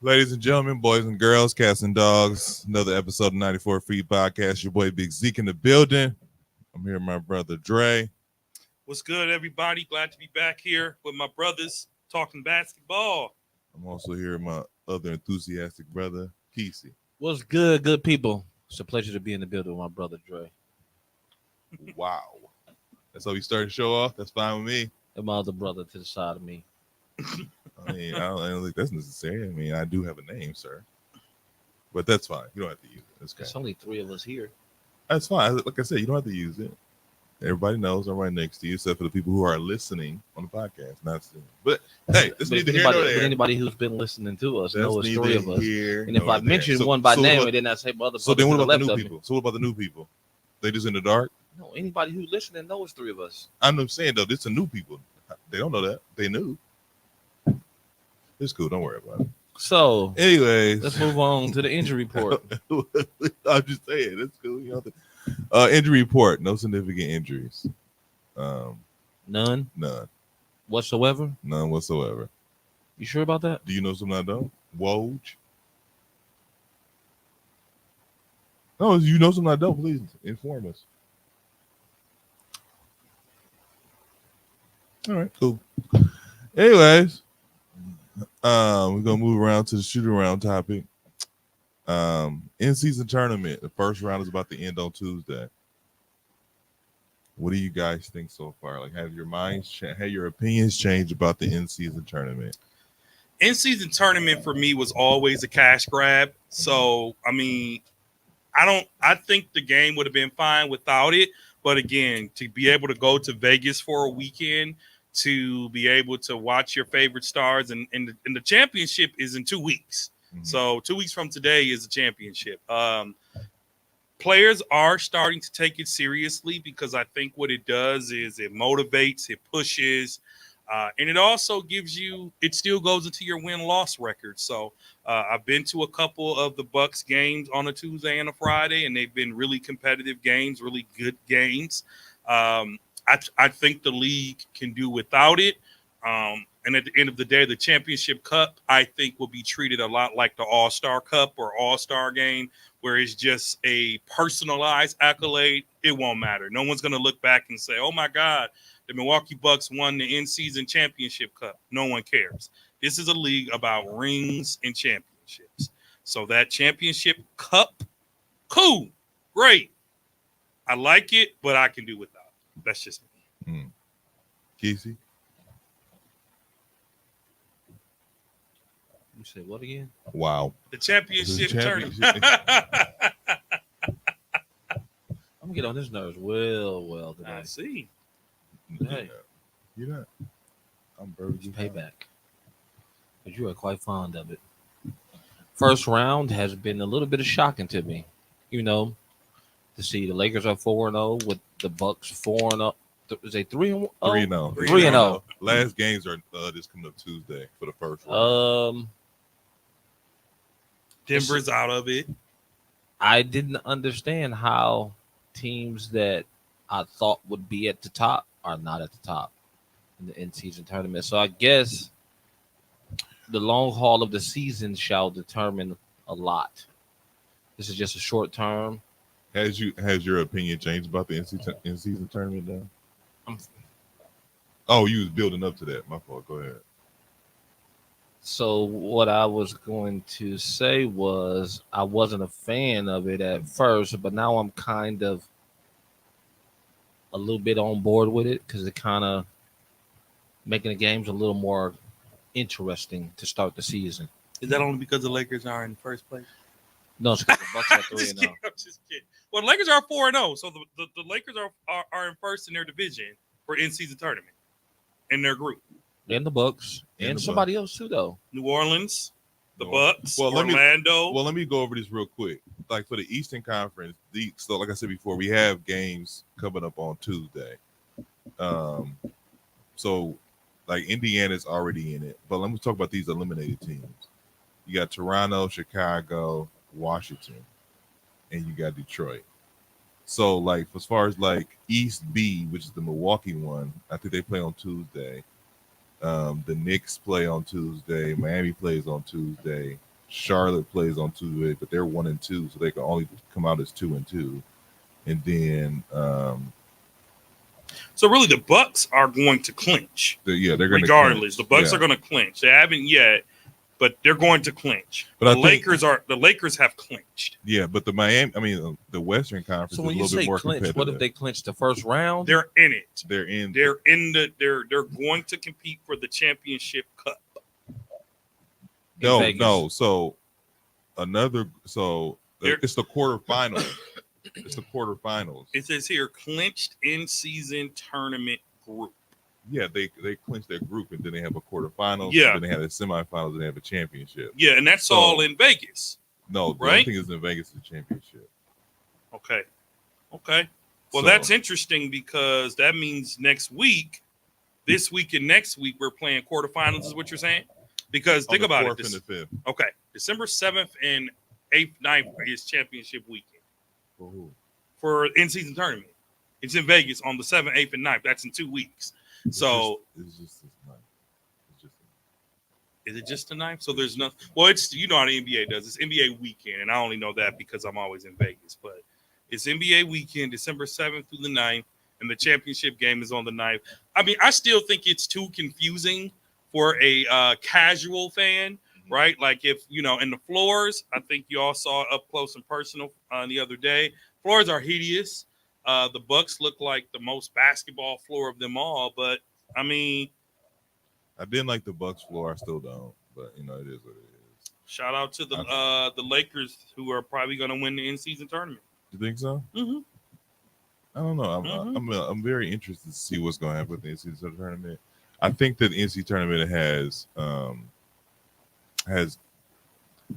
Ladies and gentlemen, boys and girls, cats and dogs, another episode of 94 Free Podcast. Your boy Big Zeke in the building. I'm here with my brother Dre. What's good, everybody? Glad to be back here with my brothers talking basketball. I'm also here with my other enthusiastic brother, Kesey. What's good, good people? It's a pleasure to be in the building with my brother Dre. Wow. That's how we start the show off. That's fine with me. And my other brother to the side of me. I don't think that's necessary. I mean, I do have a name, sir. But that's fine. You don't have to use it. That's There's only three of us here. That's fine. Like I said, you don't have to use it. Everybody knows I'm right next to you, except for the people who are listening on the podcast, not seeing. But hey, that's neither here nor there. Anybody who's been listening to us That's knows it's three of us. And if I there. mention one by name and then I say other so then what to the about the left new of people? So what about the new people? They just in the dark? No, anybody who's listening knows three of us. I'm saying though, this are new people. They don't know that. They knew. It's cool. Don't worry about it. So, anyways, let's move on to the injury report. I'm just saying, it's cool. You know, injury report. No significant injuries. None whatsoever. None whatsoever. You sure about that? Do you know something I don't? Woj. No, if you know something I don't, please inform us. All right, cool. Anyways, we're gonna move around to the shoot around topic. In-season tournament. The first round is about to end on Tuesday. What do you guys think so far? Like, have your opinions changed about the in-season tournament? In-season tournament for me was always a cash grab. So, I mean, I think the game would have been fine without it. But again, to be able to go to Vegas for a weekend, to be able to watch your favorite stars, and the championship is in 2 weeks. Mm-hmm. So 2 weeks from today is the championship. Players are starting to take it seriously because I think what it does is it motivates, it pushes, and it also it still goes into your win-loss record. So I've been to a couple of the Bucks games on a Tuesday and a Friday, and they've been really competitive games, really good games. I think the league can do without it. And at the end of the day, the championship cup, I think, will be treated a lot like the All-Star Cup or All-Star game, where it's just a personalized accolade. It won't matter. No one's going to look back and say, oh, my God, the Milwaukee Bucks won the in-season championship cup. No one cares. This is a league about rings and championships. So that championship cup, cool, great. I like it, but I can do without it. That's just me. Kesey? You said what again? Wow. The championship tournament. I'm gonna get on his nerves well today. I see. Hey, You're not. I'm perfectly payback. But you are quite fond of it. First round has been a little bit of shocking to me. You know, to see the Lakers are 4-0 with the Bucks 4-0. Is they 3-0? 3-0. 3-0. Last games are this coming up Tuesday for the first round. Denver's out of it. I didn't understand how teams that I thought would be at the top are not at the top in the in-season tournament. So I guess the long haul of the season shall determine a lot. This is just a short term. Has your opinion changed about the in-season tournament now? Oh, you was building up to that. My fault. Go ahead. So what I was going to say was I wasn't a fan of it at first, but now I'm kind of a little bit on board with it because it kind of making the games a little more interesting to start the season. Is that only because the Lakers are in first place? No, it's because the Bucks are 3-0. I'm just kidding. Well, the Lakers are 4-0, so the Lakers are in first in their division for in-season tournament in their group. And the Bucks and somebody else too, though. New Orleans, the Bucks, Orlando. Let me go over this real quick. Like for the Eastern Conference, so like I said before, we have games coming up on Tuesday. So like Indiana's already in it, but let me talk about these eliminated teams. You got Toronto, Chicago, Washington, and you got Detroit. So like as far as like East B, which is the Milwaukee one, I think they play on Tuesday. The Knicks play on Tuesday. Miami plays on Tuesday. Charlotte plays on Tuesday, but they're 1-2, so they can only come out as 2-2. And then, So really, the Bucks are going to clinch. they're going to regardless. The Bucks Yeah. are going to clinch. They haven't yet, but they're going to clinch. But The Lakers have clinched. Yeah, but the the Western Conference So is a when you little bit say more clinch, competitive. what if they clinch the first round? They're in it. They're in. They're going to compete for the championship cup. Vegas. No. So They're- it's the quarterfinals. It's the quarterfinals. It says here clinched in season tournament group. Yeah, they clinched their group, and then they have a quarterfinals. Yeah. And then they have a semifinals, and they have a championship. Yeah, and that's So- all in Vegas. No, the Right? only thing is in Vegas is the championship. Okay. Well, So- that's interesting because that means this week and next week, we're playing quarterfinals, is what you're saying? Because on think the about it. 4th and the 5th. Okay. December 7th and 8th, 9th is championship weekend For who? for in-season tournament. It's in Vegas on the 7th, 8th, and 9th. That's in 2 weeks. So it's just this night. It's just is it just the 9th? So there's nothing. Well, it's how the NBA does. It's NBA weekend, and I only know that because I'm always in Vegas. But it's NBA weekend, December 7th through the 9th, and the championship game is on the 9th. I mean, I still think it's too confusing for a casual fan, right? Like if, in the floors, I think you all saw up close and personal the other day. Floors are hideous. The Bucks look like the most basketball floor of them all, but I mean, I didn't like the Bucks floor. I still don't, but it is what it is. shout out to the Lakers, who are probably going to win the in-season tournament. You think so? Mm-hmm. I don't know. I'm very interested to see what's going to happen with the NCAA tournament. I think that the NCAA tournament has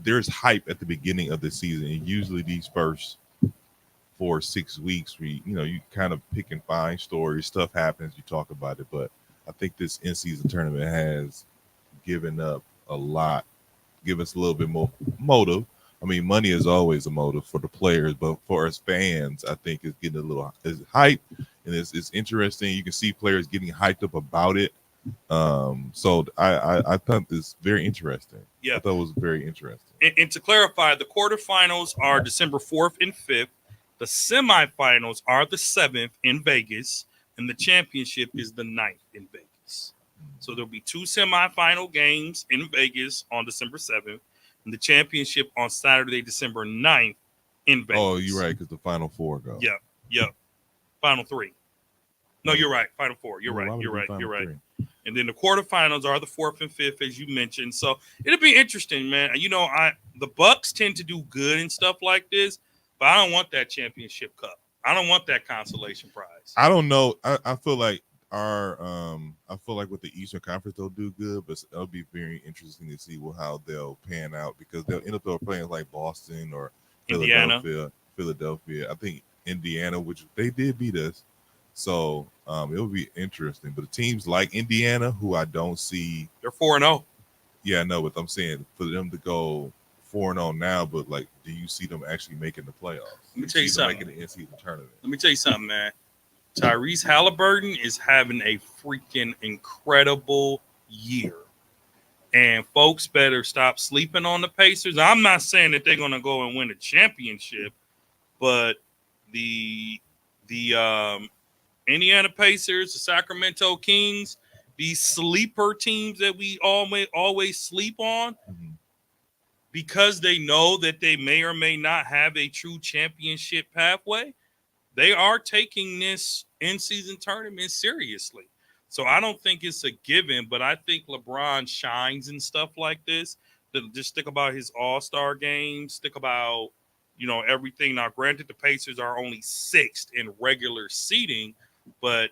there's hype at the beginning of the season, and usually these first 4 or 6 weeks, you kind of pick and find stories, stuff happens, you talk about it. But I think this in-season tournament has given up a lot, give us a little bit more motive. I mean, money is always a motive for the players, but for us fans, I think it's getting it's hype, and it's interesting. You can see players getting hyped up about it. So I thought this very interesting. Yeah. I thought it was very interesting. And to clarify, the quarterfinals are December 4th and 5th. The semifinals are the 7th in Vegas, and the championship is the 9th in Vegas. So there'll be 2 semifinal games in Vegas on December 7th, and the championship on Saturday, December 9th in Vegas. Oh, you're right, because the Final Four go. Yeah. Final 3. No, you're right. Final 4. You're Well, why right. would You're it be right. Final You're right. 3? And then the quarterfinals are the 4th and 5th, as you mentioned. So it'll be interesting, man. The Bucks tend to do good and stuff like this, but I don't want that championship cup. I don't want that consolation prize. I don't know. I feel like I feel like with the Eastern Conference they'll do good, but it'll be very interesting to see how they'll pan out, because they'll end up playing like Boston or Philadelphia. I think Indiana, which they did beat us. So it'll be interesting. But the teams like Indiana, who I don't see, They're 4-0. yeah, no, but I'm saying for them to go 4-0 now, but like, do you see them actually making the playoffs? Let me tell you something. Making the NCAA tournament. Let me tell you something, man. Tyrese Halliburton is having a freaking incredible year. And folks better stop sleeping on the Pacers. I'm not saying that they're going to go and win a championship, but the Indiana Pacers, the Sacramento Kings, these sleeper teams that we always sleep on, Mhm. because they know that they may or may not have a true championship pathway, they are taking this in-season tournament seriously. So I don't think it's a given, but I think LeBron shines and stuff like this. Just think about his all-star games. Think about, everything. Now, granted, the Pacers are only 6th in regular seating, but,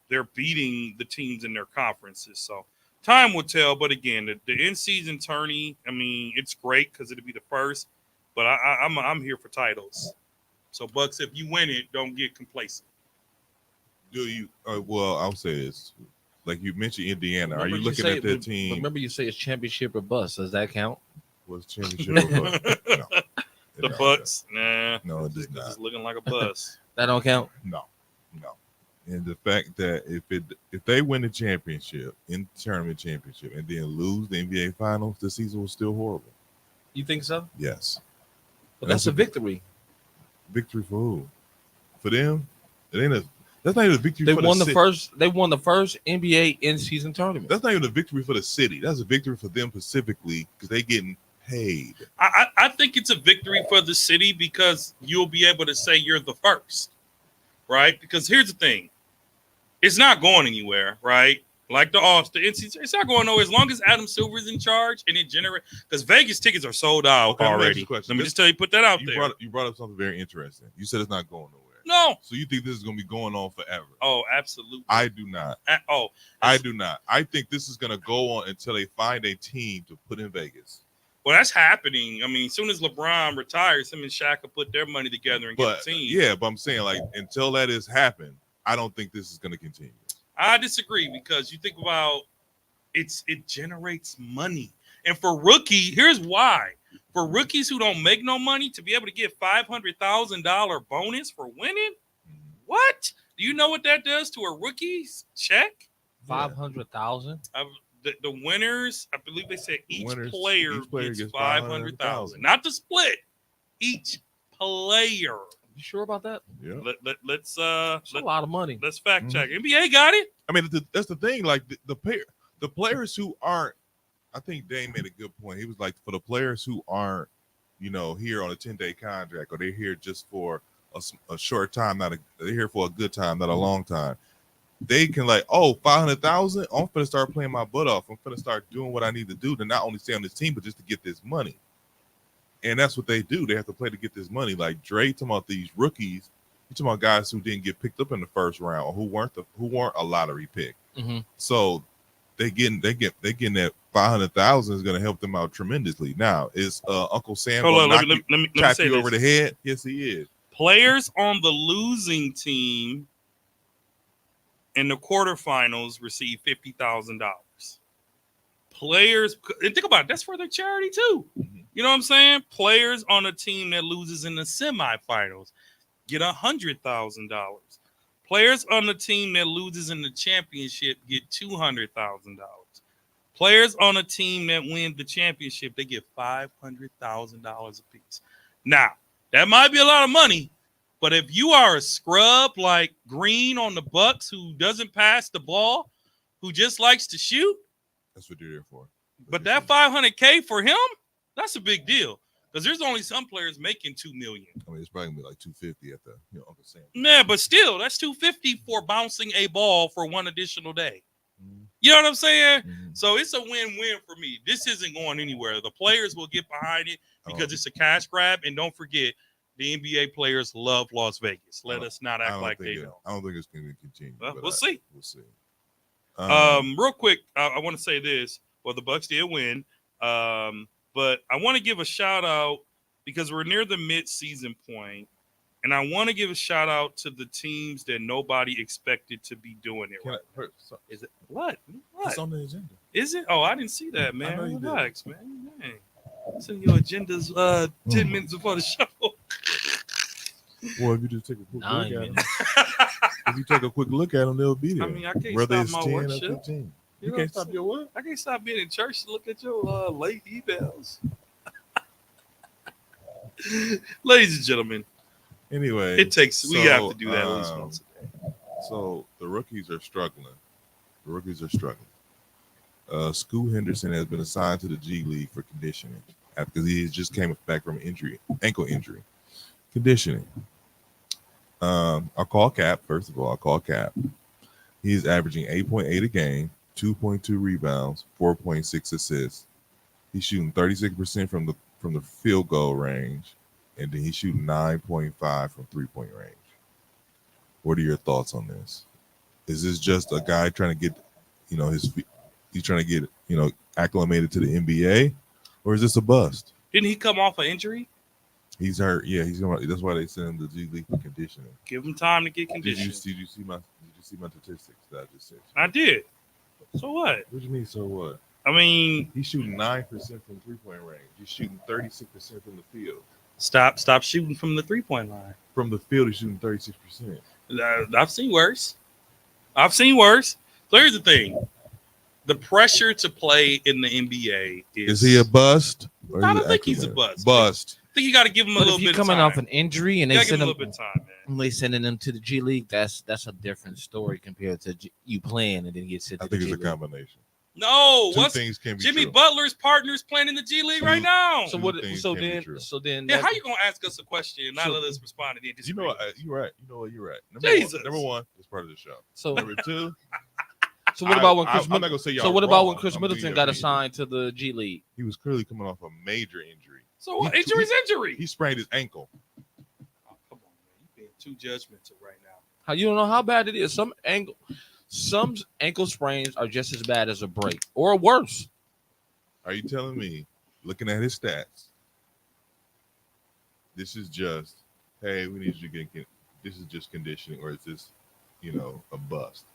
they're beating the teams in their conferences. So time will tell. But again, the in-season tourney, I mean, it's great because it'll be the first, but I'm here for titles. So, Bucks, if you win it, don't get complacent. Do you? Well, I'll say this. Like you mentioned, Indiana. Are you Remember looking say- at that team? Remember you say it's championship or bust. Does that count? Was championship? Or what? No. The Bucks, nah. No, it does It's not. looking like a bust. That don't count. No. And the fact that if they win the championship, in tournament championship, and then lose the NBA finals, the season was still horrible. You think so? Yes. But that's a victory. Victory for who? For them? It ain't a. That's not even a victory. They for won the city. first. They won the first NBA in-season tournament. That's not even a victory for the city. That's a victory for them specifically because they getting paid. I think it's a victory for the city because you'll be able to say you're the first, right? Because here's the thing. It's not going anywhere, right? Like the All-Star, it's not going nowhere as long as Adam Silver's in charge and it generates. Because Vegas tickets are sold out Okay, let me ask you already. a question. Let me just tell you, put that out there. You brought up something very interesting. You said it's not going nowhere. No. So you think this is going to be going on forever? Oh, absolutely. I do not. I do not. I think this is going to go on until they find a team to put in Vegas. Well, that's happening. I mean, as soon as LeBron retires, him and Shaq will put their money together and get a team. Yeah, but I'm saying like until that has happened, I don't think this is going to continue. I disagree because you think about it generates money. And for rookie, here's why. For rookies who don't make no money to be able to get $500,000 bonus for winning, what? Do you know what that does to a rookie's check? 500,000. The winners, I believe they said each player gets 500,000. Not the split. Each player. You sure about that? Yeah. Let's That's a lot of money. Let's fact check. NBA got it. I mean, that's the thing. Like the players who aren't. I think Dame made a good point. He was like, for the players who aren't, here on a 10-day contract, or they're here just for a short time, they're here for a good time, not a long time. They can 500,000. I'm gonna start playing my butt off. I'm gonna start doing what I need to do to not only stay on this team, but just to get this money. And that's what they do. They have to play to get this money. Like Dre talking about these rookies. You talking about guys who didn't get picked up in the first round or who weren't a lottery pick. Mm-hmm. So they getting that 500,000 is going to help them out tremendously. Now is Uncle Sam let me tap say you this. over the head? Yes, he is. Players on the losing team in the quarterfinals receive $50,000. Players, and think about it, that's for their charity too. Mm-hmm. You know what I'm saying? Players on a team that loses in the semifinals get $100,000. Players on the team that loses in the championship get $200,000. Players on a team that win the championship, they get $500,000 apiece. Now, that might be a lot of money, but if you are a scrub like Green on the Bucks who doesn't pass the ball, who just likes to shoot, that's what you're there for. But that $500K for him, that's a big deal because there's only some players making $2 million. I mean, it's probably gonna be like $250 at the Uncle Sam. Yeah, but still, that's $250 for bouncing a ball for one additional day. Mm-hmm. You know what I'm saying? Mm-hmm. So it's a win-win for me. This isn't going anywhere. The players will get behind it because it's a cash grab. And don't forget, the NBA players love Las Vegas. Let us not act like they don't. I don't think it's going to continue. We'll see. We'll see. Real quick, I want to say this. Well, the Bucks did win, but I want to give a shout out because we're near the mid-season point, and I want to give a shout out to the teams that nobody expected to be doing it right. Is it what? It's on the agenda. Is it? Oh, I didn't see that, man. I know you Relax, man. Send your agendas 10 minutes before the show. Well, if you just take a quick 9 look at minutes. them, if you take a quick look at them, they'll be there. I mean, I can't whether stop it's my 10 or worship. 15. You can't stop your what? I can't stop being in church to look at your late emails. Ladies and gentlemen, anyway, we have to do that at least once a day. So the rookies are struggling. Scoot Henderson has been assigned to the G League for conditioning because he just came back from ankle injury. Conditioning. I'll call Cap. First of all, I'll call Cap. He's averaging 8.8 a game, 2.2 rebounds, 4.6 assists. He's shooting 36% from the field goal range, and then he's shooting 9.5 from 3-point range. What are your thoughts on this? Is this just a guy trying to get, he's trying to get, acclimated to the NBA, or is this a bust? Didn't he come off an injury? He's hurt. Yeah, he's going. That's why they sent him to G League for conditioning. Give him time to get Did conditioned. you see my statistics that I just said? I did. So what? What do you mean? So what? I mean, He's shooting 9% from 3-point range. He's shooting 36% from the field. stop shooting from the 3-point line. From the field, he's shooting 36%. I've seen worse. So here's the thing. The pressure to play in the NBA Is he a bust? Or I is don't it think he's a acronym? bust. Bust. I think you got to give him a But little if bit you're of coming time. off an injury and You they got to give send him a him, little bit of time, man. and they sending them to the G League, that's a different story compared to you playing and then get sent I to the think G it's a League. combination. No, Two what's things can be Jimmy true. Butler's partner's playing in the G League right now? So Two what? things So can be then, true. so then, Yeah, that- how you gonna ask us a question and not So- let us respond and then You disagree? know what? You're right. You know what? You're right. Jesus. Number one is part of the show. so Number two, so what about when I'm Chris? not gonna say y'all So what about when wrong. Chris I'm gonna give Middleton you got opinion. assigned to the G League? He was clearly coming off a major injury. So what? He- Injury's injury. He sprained his ankle. Oh, come on, man. You're being too judgmental right now. How you don't know how bad it is? Some ankle sprains are just as bad as a break or worse. Are you telling me, looking at his stats, this is just, hey, we need you to get, this is just conditioning, or is this, a bust?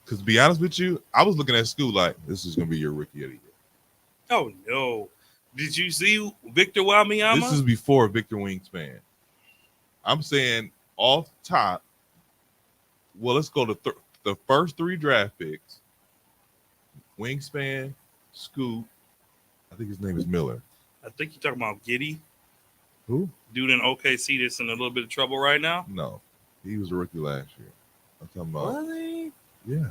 Because to be honest with you, I was looking at school like, this is going to be your rookie of the year. Oh no! Did you see Victor Wembanyama? This is before Victor Wingspan. I'm saying off top, well, let's go to the first 3 draft picks. Wingspan, Scoot, I think his name is Miller. I think you're talking about Giddey, Who? dude in OKC that's in a little bit of trouble right now. No, he was a rookie last year. I'm talking about, Really? yeah.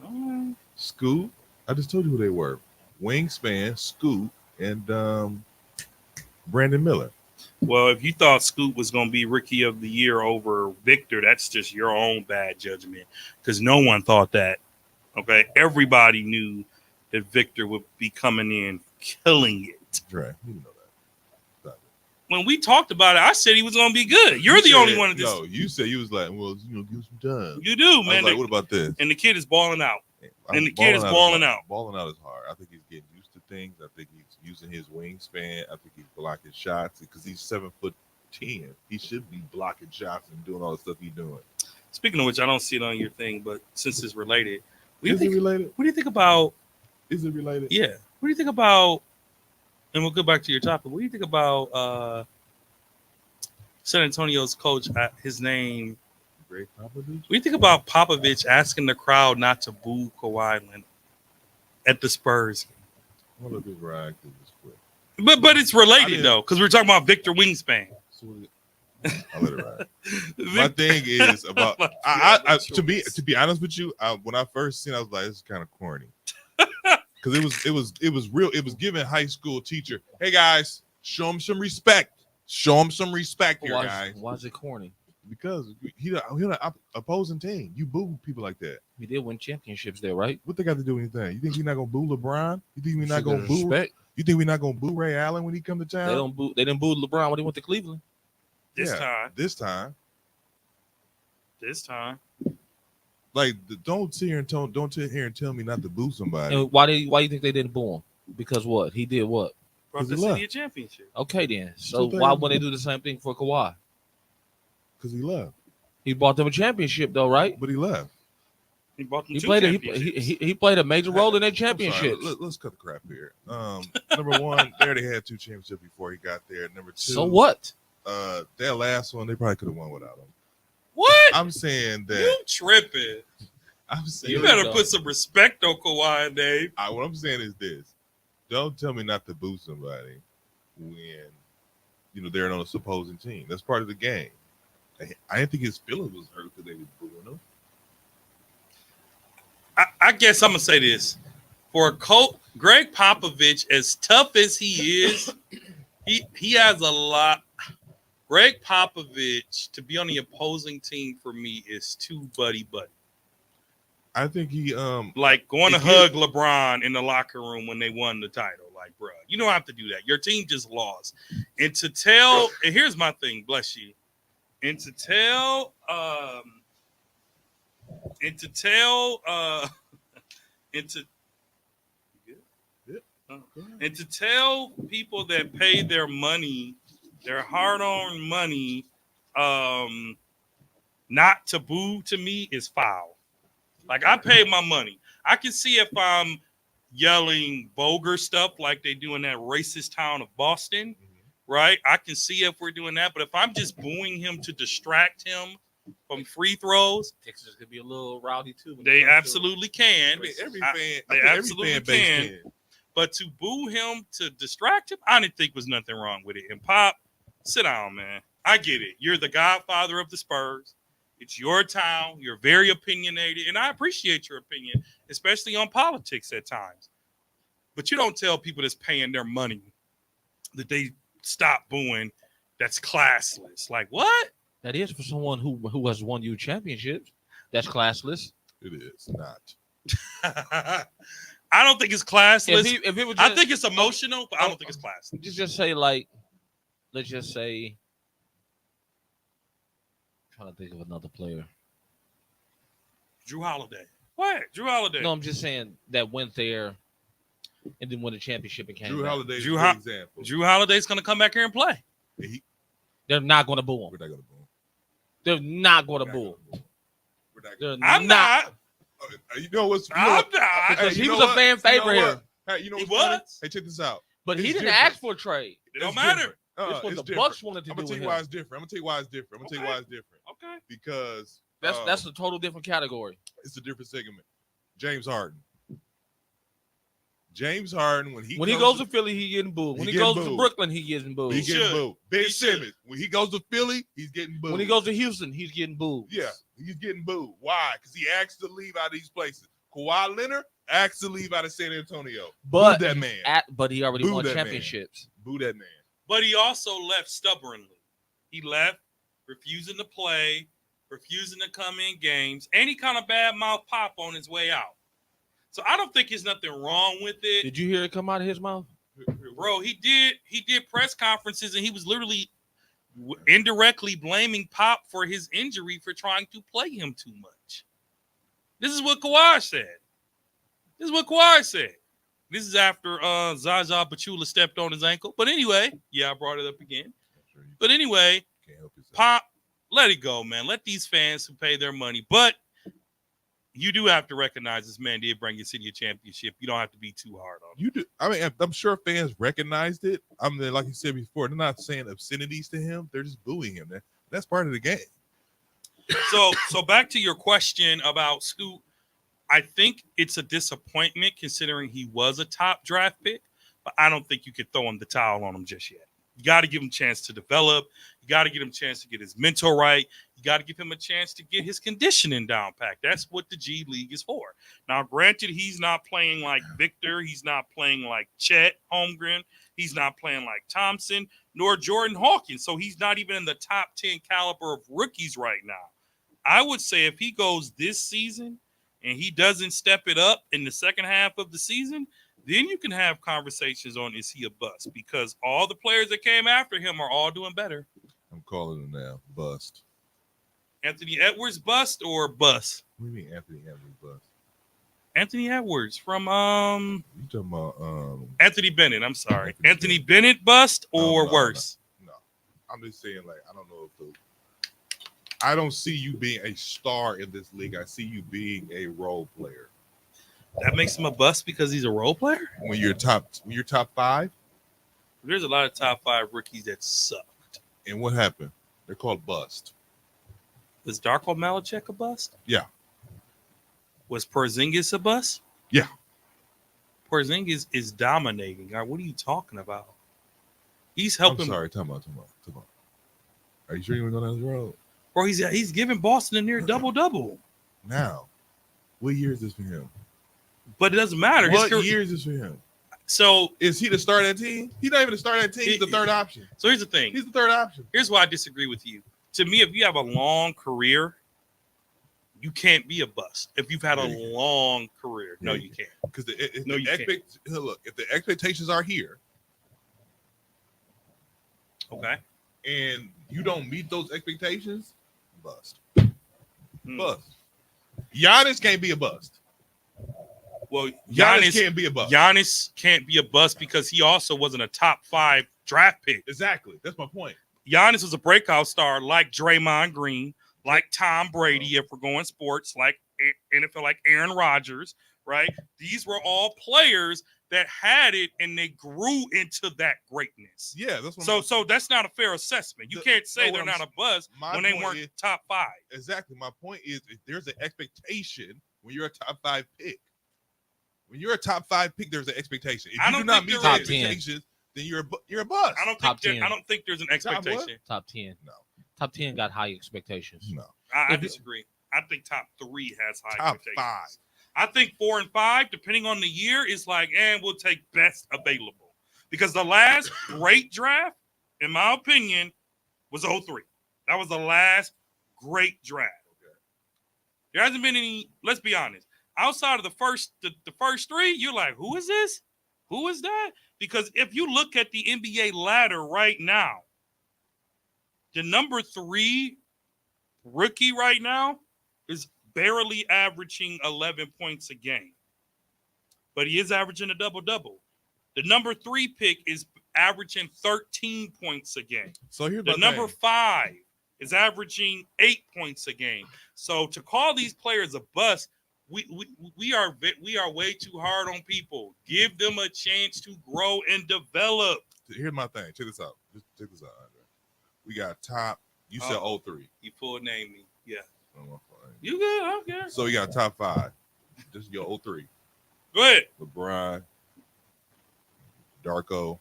Oh. Scoot, I just told you who they were. Wingspan, Scoot, and Brandon Miller. Well, if you thought Scoot was going to be Rookie of the Year over Victor, that's just your own bad judgment because no one thought that. Okay, everybody knew that Victor would be coming in killing it. Right, you know that. Stop it. When we talked about it, I said he was going to be good. You're the only one that No, you said you was like, well, give some time. You do, I was man. like, what about this? And the kid is balling out. And the kid Balling is out balling hard. out. Balling out is hard. I think he's getting used to things. I think he's using his wingspan. I think he's blocking shots because he's 7'10". He should be blocking shots and doing all the stuff he's doing. Speaking of which, I don't see it on your thing, but since it's related, Is it related? what do you think about? Is it related? Yeah, what do you think about? And we'll go back to your topic. What do you think about San Antonio's coach? His name. Greg Popovich? What do you think about Popovich asking the crowd not to boo Kawhi Leonard at the Spurs? I wonder if his ride is quick. But it's related though, because we're talking about Victor Wingspan. I'll let it ride. My thing is about to be honest with you, when I first seen it, I was like, this is kind of corny. Because it was real, it was giving high school teacher, hey guys, show them some respect. Show them some respect here, guys. Why is it corny? Because he an opposing team. You boo people like that. We did win championships there, right? What they got to do with anything? You think we're not gonna boo LeBron? You think we're not gonna boo? Respect. You think we're not gonna boo Ray Allen when he come to town? They didn't boo LeBron when he went to Cleveland. This time. Like, don't sit here and tell me not to boo somebody. And why do you think they didn't boo him? Because what? He did what? Brought the city a championship. Okay then. So So why wouldn't they do the same thing for Kawhi? Because he left. He brought them a championship though, right? But he left. He brought them He two played championships. he played a major role in their I'm sorry. championships. Let's cut the crap here. Number one, they already had 2 championships before he got there. Number 2, So what? That last one, they probably could have won without him. What? I'm saying that. You tripping? I'm saying You better put some respect on Kawhi, Dave. What I'm saying is this: don't tell me not to boo somebody when they're on a supposing team. That's part of the game. I didn't think his feelings was hurt because they was booing him. I guess I'm gonna say this: for a coach, Greg Popovich, as tough as he is, he has a lot. Greg Popovich to be on the opposing team for me is too buddy. I think he Like going to hug LeBron in the locker room when they won the title. Like, bro, you don't have to do that. Your team just lost. And to tell, and here's my thing, bless you. And to tell people that pay their money, their hard-earned money, not to boo to me is foul. Like, I paid my money. I can see if I'm yelling vulgar stuff like they do in that racist town of Boston, right? I can see if we're doing that. But if I'm just booing him to distract him from free throws, Texas could be a little rowdy too. they absolutely can. every They fan absolutely base can. But to boo him, to distract him, I didn't think was nothing wrong with it. And Pop, sit down, man. I get it. You're the godfather of the Spurs. It's your town. You're very opinionated, and I appreciate your opinion, especially on politics at times. But you don't tell people that's paying their money that they stop booing. That's classless. Like, what? That is for someone who has won you championships. That's classless. It is not. I don't think it's classless. If it was just, I think it's emotional, but I don't think it's classless. Just say like, let's just say. I'm trying to think of another player. Drew Holiday. What? Drew Holiday. No, I'm just saying that went there and then won the championship and came Drew back. Holiday's Drew a good example. Drew Holiday's going to come back here and play. They're not going to boo him. We're not going to boo him. They're not going to We're boo not him. gonna boo him. We're not They're gonna I'm not. You know what's? I'm not. Because Hey, he you was know a what? fan You know favorite what? here. Hey, you know He what's funny? was. Hey, check this out. But he It's didn't different. ask for a trade. It don't It's matter. different. This was It's the different. Bucks wanted to I'm do gonna tell with you why him. it's different. I'm gonna tell you why it's different. I'm gonna tell you why it's different. Okay. Because That's a total different category. it's a different segment. James Harden. James Harden, when he Goes to Philly, he getting booed. When He he getting goes to booed. Brooklyn, he getting booed. he getting should. booed. Ben He should. Simmons, when he goes to Philly, he's getting booed. When he goes to Houston, he's getting booed. yeah, he's getting booed. Why? Because he asked to leave out of these places. Kawhi Leonard asked to leave out of San Antonio. But Boo that man. But he already Boo won that man. championships. Boo that man. But he also left stubbornly. He left, refusing to play, refusing to come in games, and he kind of badmouth Pop on his way out. So I don't think there's nothing wrong with it. Did you hear it come out of his mouth? Bro, he did press conferences, and he was literally indirectly blaming Pop for his injury for trying to play him too much. This is what Kawhi said. This is after Zaza Pachulia stepped on his ankle. But anyway, yeah, I brought it up again. But anyway, Can't help yourself. Pop, let it go, man. Let these fans who pay their money. But you do have to recognize this man did bring your city a championship. You don't have to be too hard on him. You do. I mean, I'm sure fans recognized it. I mean, like you said before, they're not saying obscenities to him. They're just booing him. That's part of the game. So back to your question about Scoot. I think it's a disappointment considering he was a top draft pick, but I don't think you could throw him the towel on him just yet. You got to give him a chance to develop. You got to give him a chance to get his mental right. You got to give him a chance to get his conditioning down packed. That's what the G League is for. Now, granted, he's not playing like Victor. He's not playing like Chet Holmgren. He's not playing like Thompson, nor Jordan Hawkins. So he's not even in the top 10 caliber of rookies right now. I would say if he goes this season and he doesn't step it up in the second half of the season, then you can have conversations on is he a bust, because all the players that came after him are all doing better. I'm calling him now. Bust. Anthony Edwards bust or bust? What do you mean Anthony Edwards bust? Anthony Edwards from You talking about Anthony Bennett. I'm sorry. Anthony Bennett bust or no, worse? No. I'm just saying, like, I don't know if I don't see you being a star in this league. I see you being a role player. That makes him a bust because he's a role player? When you're top 5, There's a lot of top 5 rookies that sucked. and what happened? They're called bust. Was Darko Milicic a bust? Yeah. Was Porzingis a bust? Yeah. Porzingis is dominating. What are you talking about? He's I'm helping. sorry. Come on. Are you sure you want to go down this road? Bro, he's giving Boston a near double-double. Now, what year is this for him? But it doesn't matter. What year is this for him? So Is he the start of that team? He's not even the start of that team. He's the third option. here's the thing. He's the third option. Here's why I disagree with you. To me, if you have a long career, you can't be a bust. If you've had a long career, no, you can't. Because look, if the expectations are here Okay. and you don't meet those expectations, bust. Bust. Giannis can't be a bust. Well, Giannis can't be a bust. Giannis can't be a bust because he also wasn't a top 5 draft pick. Exactly. That's my point. Giannis was a breakout star like Draymond Green, like Tom Brady, if we're going sports, like NFL, like Aaron Rodgers, right? These were all players that had it and they grew into that greatness. Yeah, that's what So that's not a fair assessment. You can't say they're not a buzz when they weren't top 5. Exactly. My point is, if there's an expectation when you're a top 5 pick, When you're a top 5 pick, there's an expectation. If I you don't do not think meet there the is. expectations, then you're a bust. I don't Top think 10. I don't think there's an expectation. Top 10. No. Top 10 got high expectations. No. I If- disagree. I think top 3 has high Top expectations. 5. I think 4 and 5, depending on the year, is like, and we'll take best available. Because the last great draft, in my opinion, was 03. That was the last great draft. Okay. There hasn't been any, let's be honest. Outside of the first 3, you're like, who is this? Who is that? Because if you look at the NBA ladder right now, the number 3 rookie right now is barely averaging 11 points a game. But he is averaging a double-double. The number 3 pick is averaging 13 points a game. So here's The my number thing. 5 is averaging 8 points a game. So to call these players a bust, we are way too hard on people. Give them a chance to grow and develop. Here's my thing. Check this out. Just check this out, Andre. We got top. You said 03. You full name me. Yeah. Oh, my fault. You good? I don't care. So we got top 5. Just your 03. Go ahead. LeBron, Darko,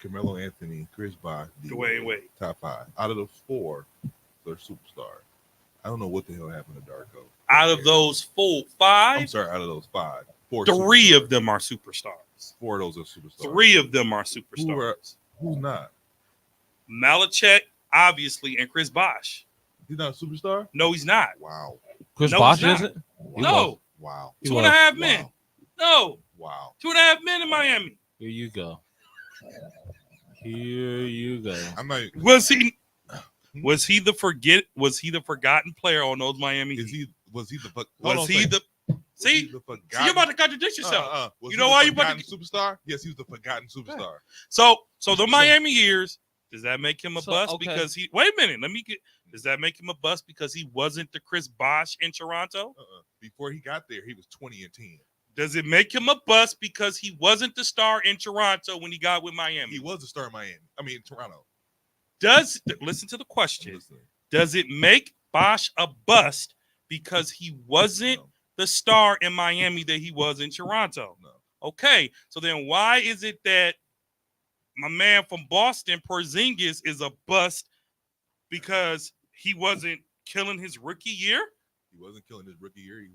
Carmelo Anthony, Chris Bosh, Dwayne Wade. Top 5. Out of the 4, they're superstars. I don't know what the hell happened to Darko. Out of those 4, I'm 5, sorry, out of those 5, 4 3 superstars. of them are superstars. 4 of those are superstars. 3 of them are superstars. Who's not? Malachek, obviously, and Chris Bosh. He's not a superstar? No, he's not. Wow. Chris No, Bosh he's not. isn't? He No. was. Wow. He 2.5 was. men. Wow. No. Wow. 2.5 men in Miami. Here you go. Here you go. I'm not. Was he the forgotten player on those Miami Is Heat? was he the fuck? Was he the see? the So you're about to contradict yourself. Was You he know the why you about forgotten to superstar? Yes, he was the forgotten superstar. So the Miami years, does that make him a So, bust okay. because he wait a minute, does that make him a bust because he wasn't the Chris Bosh in Toronto? Before he got there, he was 20 and 10. Does it make him a bust because he wasn't the star in Toronto when he got with Miami? He was the star in Miami. I mean, Toronto. Listen to the question. Listen. Does it make Bosh a bust because he wasn't No, the star in Miami that he was in Toronto? no. Okay, so then why is it that my man from Boston, Porzingis, is a bust because he wasn't killing his rookie year? He wasn't killing his rookie year. He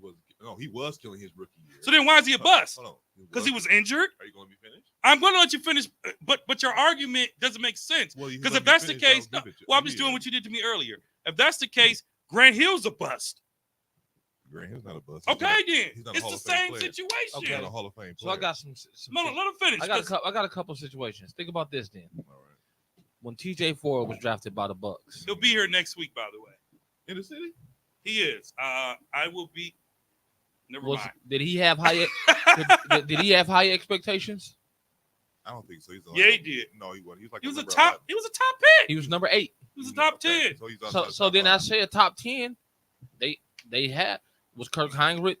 was killing his rookie year. So then why is he a bust? Hold on. Because he was injured? Are you going to be finished? I'm going to let you finish, but your argument doesn't make sense. Well, Because if that's the case, I'm just doing what you did to me earlier. If that's the case, Grant Hill's a bust. Graham's not a bust. Okay, then he's not a it's Hall the of Fame same player. situation. He's Okay. not a Hall of Fame So I player. got some No, let him finish. I got a couple situations. Think about this then. All right. When TJ Ford was drafted by the Bucks, He'll be here next week, by the way. In the city? He is. I will be. Never mind. did he have high did he have high expectations? I don't think so. He's Yeah, he did. No, he wasn't. He was like He was a number top. 11. He was a top pick. He was number 8. He was a top 10. So he's So outside so top then I 5. say a top 10. They had was Kirk Heinrich.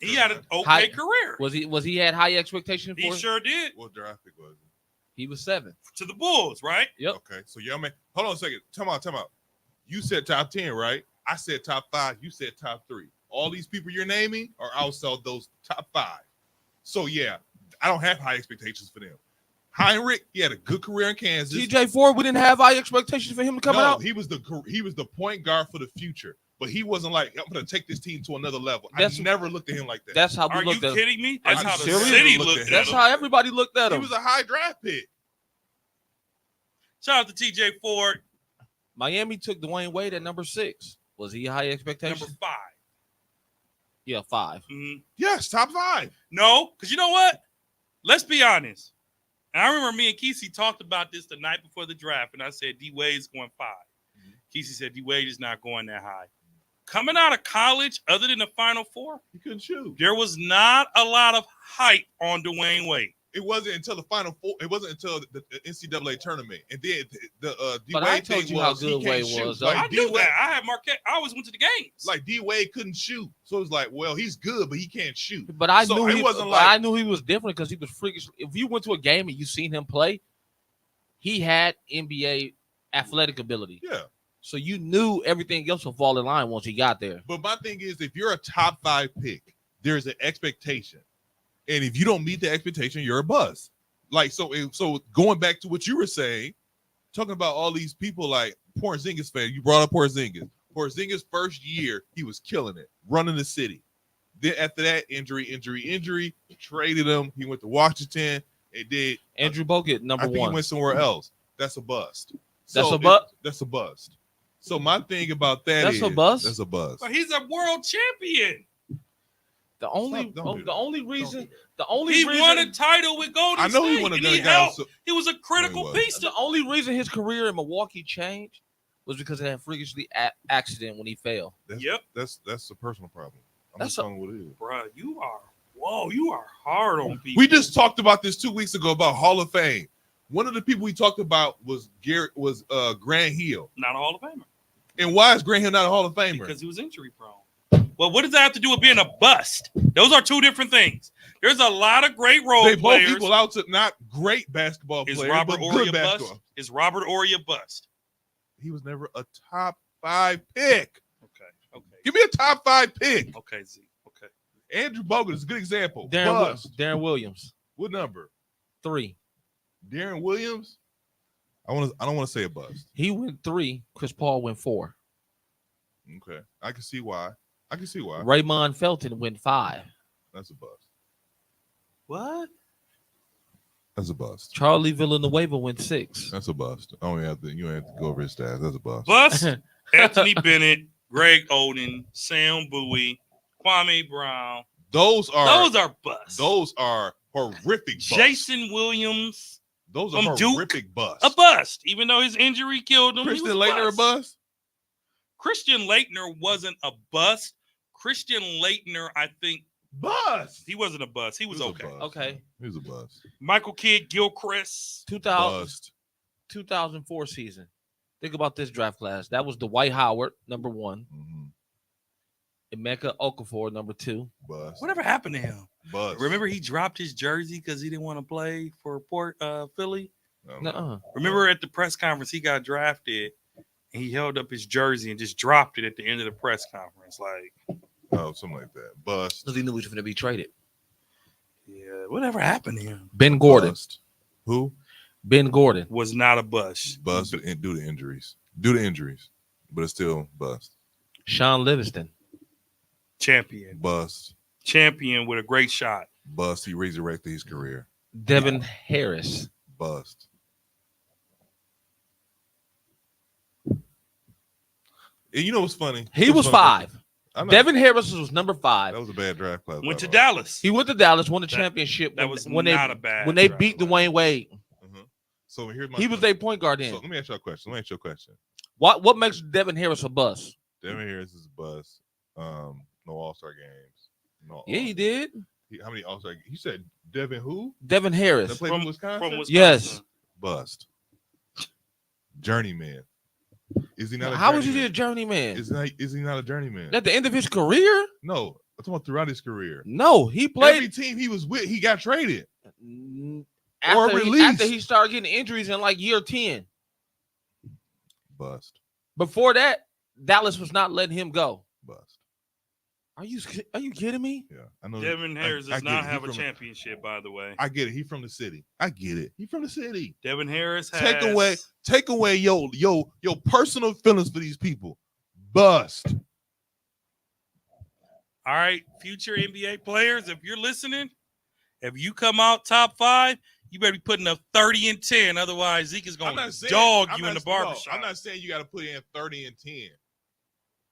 He had an okay High- career. Was he had high expectations for He him? sure did. What draft pick was He was 7. To the Bulls, right? he? Yep. Okay, so y'all man, hold on a second. Time out. You said top 10, right? I said top 5. You said top 3. All these people you're naming are outside those top 5. So yeah, I don't have high expectations for them. Heinrich, he had a good career in Kansas. TJ Ford, we didn't have high expectations for him to come no, out. he was the point guard for the future, but he wasn't like I'm going to take this team to another level. That's- I never looked at him like that. That's how we Are you looked at him. kidding me? That's I'm how the serious. city Looked looked at at That's him. how everybody looked at he him. was a high draft pick. Shout out to TJ Ford, Miami took Dwayne Wade at number 6. Was he high expectations? number 5. Yeah, 5. Mhm. Yes, top 5. No, because you know what? Let's be honest. And I remember me and Kesey talked about this the night before the draft, and I said D Wade's going 5. Mhm. Kesey said D Wade is not going that high. Coming out of college, other than the Final Four, He couldn't shoot. there was not a lot of hype on Dwayne Wade. It wasn't until the Final Four. It wasn't until the NCAA tournament, and then the D But I Wade told thing you how was good he can't Wade shoot. was, Like, I D. knew Wade, that. I had Marquette. I always went to the games. like D Wade couldn't shoot, so it's like, well, he's good, but he can't shoot. But I So knew it he wasn't but like- I knew he was different because he was freakish. If you went to a game and you seen him play, he had NBA athletic ability. Yeah, So you knew everything else would fall in line once he got there. but my thing is, if you're a top 5 pick there's an expectation, and if you don't meet the expectation, you're a bust. Like so going back to what you were saying, talking about all these people like Porzingis fan. You brought up Porzingis. Porzingis' first year, he was killing it, running the city. Then after that, injury, traded him. He went to Washington. It did. Andrew Bogut, number I think one. he went somewhere else. That's a bust. That's a bust? That's a bust. So my thing about that That's is a bust? That's a bust. But he's a world champion. The only reason He won a title with Golden I know State. he won a and gun he guy. helped. So, He was a critical No, he piece. the only reason his career in Milwaukee changed was because of that freakishly accident when he fell. that's a personal problem. I'm That's just telling what it is. Bro, you are hard on people. We just talked about this 2 weeks ago about Hall of Fame. One of the people we talked about was Grant Hill. Not a Hall of Famer. And why is Grant Hill not a Hall of Famer? Because he was injury prone. Well, what does that have to do with being a bust? Those are two different things. There's a lot of great role they both players. equal out to not great basketball Is players, Robert but Horry good a bust? basketball. Is Robert Horry a bust? He was never a top 5 pick. Okay. Give me a top 5 pick. Okay, Z. Okay. Andrew Bogut is a good example. Darren Williams, What number? 3. Darren Williams. I don't want to say a bust. He went 3. Chris Paul went 4. Okay, I can see why. Raymond Felton went 5. That's a bust. What? That's a bust. Charlie Villanueva went 6. That's a bust. You don't have to go over his stats. That's a bust. Bust. Anthony Bennett, Greg Oden, Sam Bowie, Kwame Brown. Those are busts. Those are horrific busts. Jason Williams. Those are from Duke, horrific busts. A bust. Even though his injury killed him. Christian Laettner a bust? Christian Laettner wasn't a bust. Christian Laettner, I think, bust. He wasn't a bust. He was okay. Okay. He was a bust. Michael Kidd Gilchrist. 2004 season. Think about this draft class. That was Dwight Howard, number 1. Mm-hmm. Emeka Okafor, number 2. Bust. Whatever happened to him? Bust. Remember he dropped his jersey because he didn't want to play for Philly? Nuh-uh. Remember at the press conference he got drafted and he held up his jersey and just dropped it at the end of the press conference. Like, something like that. Bust. Because he knew he was going to be traded. Yeah, whatever happened to him? Ben Gordon. Bust. Who? Ben Gordon was not a bust. Bust due to injuries. But it's still bust. Sean Livingston. Champion. Bust. Champion with a great shot. Bust. He resurrected his career. Devin Harris. Bust. And you know what's funny? He was 5. Devin Harris was number 5. That was a bad draft class. Went to Dallas. He went to Dallas, won the championship. That was when not a bad when they draft beat class. Dwayne Wade. So here's my. He was their point guard then. So let me ask you a question. What makes Devin Harris a bust? Devin Harris is a bust. No All-Star games. No. Yeah, he did. How many All-Star? You said Devin who? Devin Harris. That played from Wisconsin. From Wisconsin. Yes. Bust. Journeyman. Is he not? How was he a journeyman? Is he not a journeyman? At the end of his career? No, I'm talking about throughout his career. No, he played. Every team he was with, he got traded. After he started getting injuries in like year 10. Bust. Before that, Dallas was not letting him go. Bust. Are you kidding me? Yeah, I know. Devin Harris does not have a He championship, by the way. I get it. He's from the city. I get it. He's from the city. Devin Harris has Take away your personal feelings for these people. Bust. All right, future NBA players, if you're listening, if you come out top 5, you better be putting up 30 and 10. Otherwise, Zeke is going to dog you in the barbershop. I'm not saying you got to put in 30 and 10.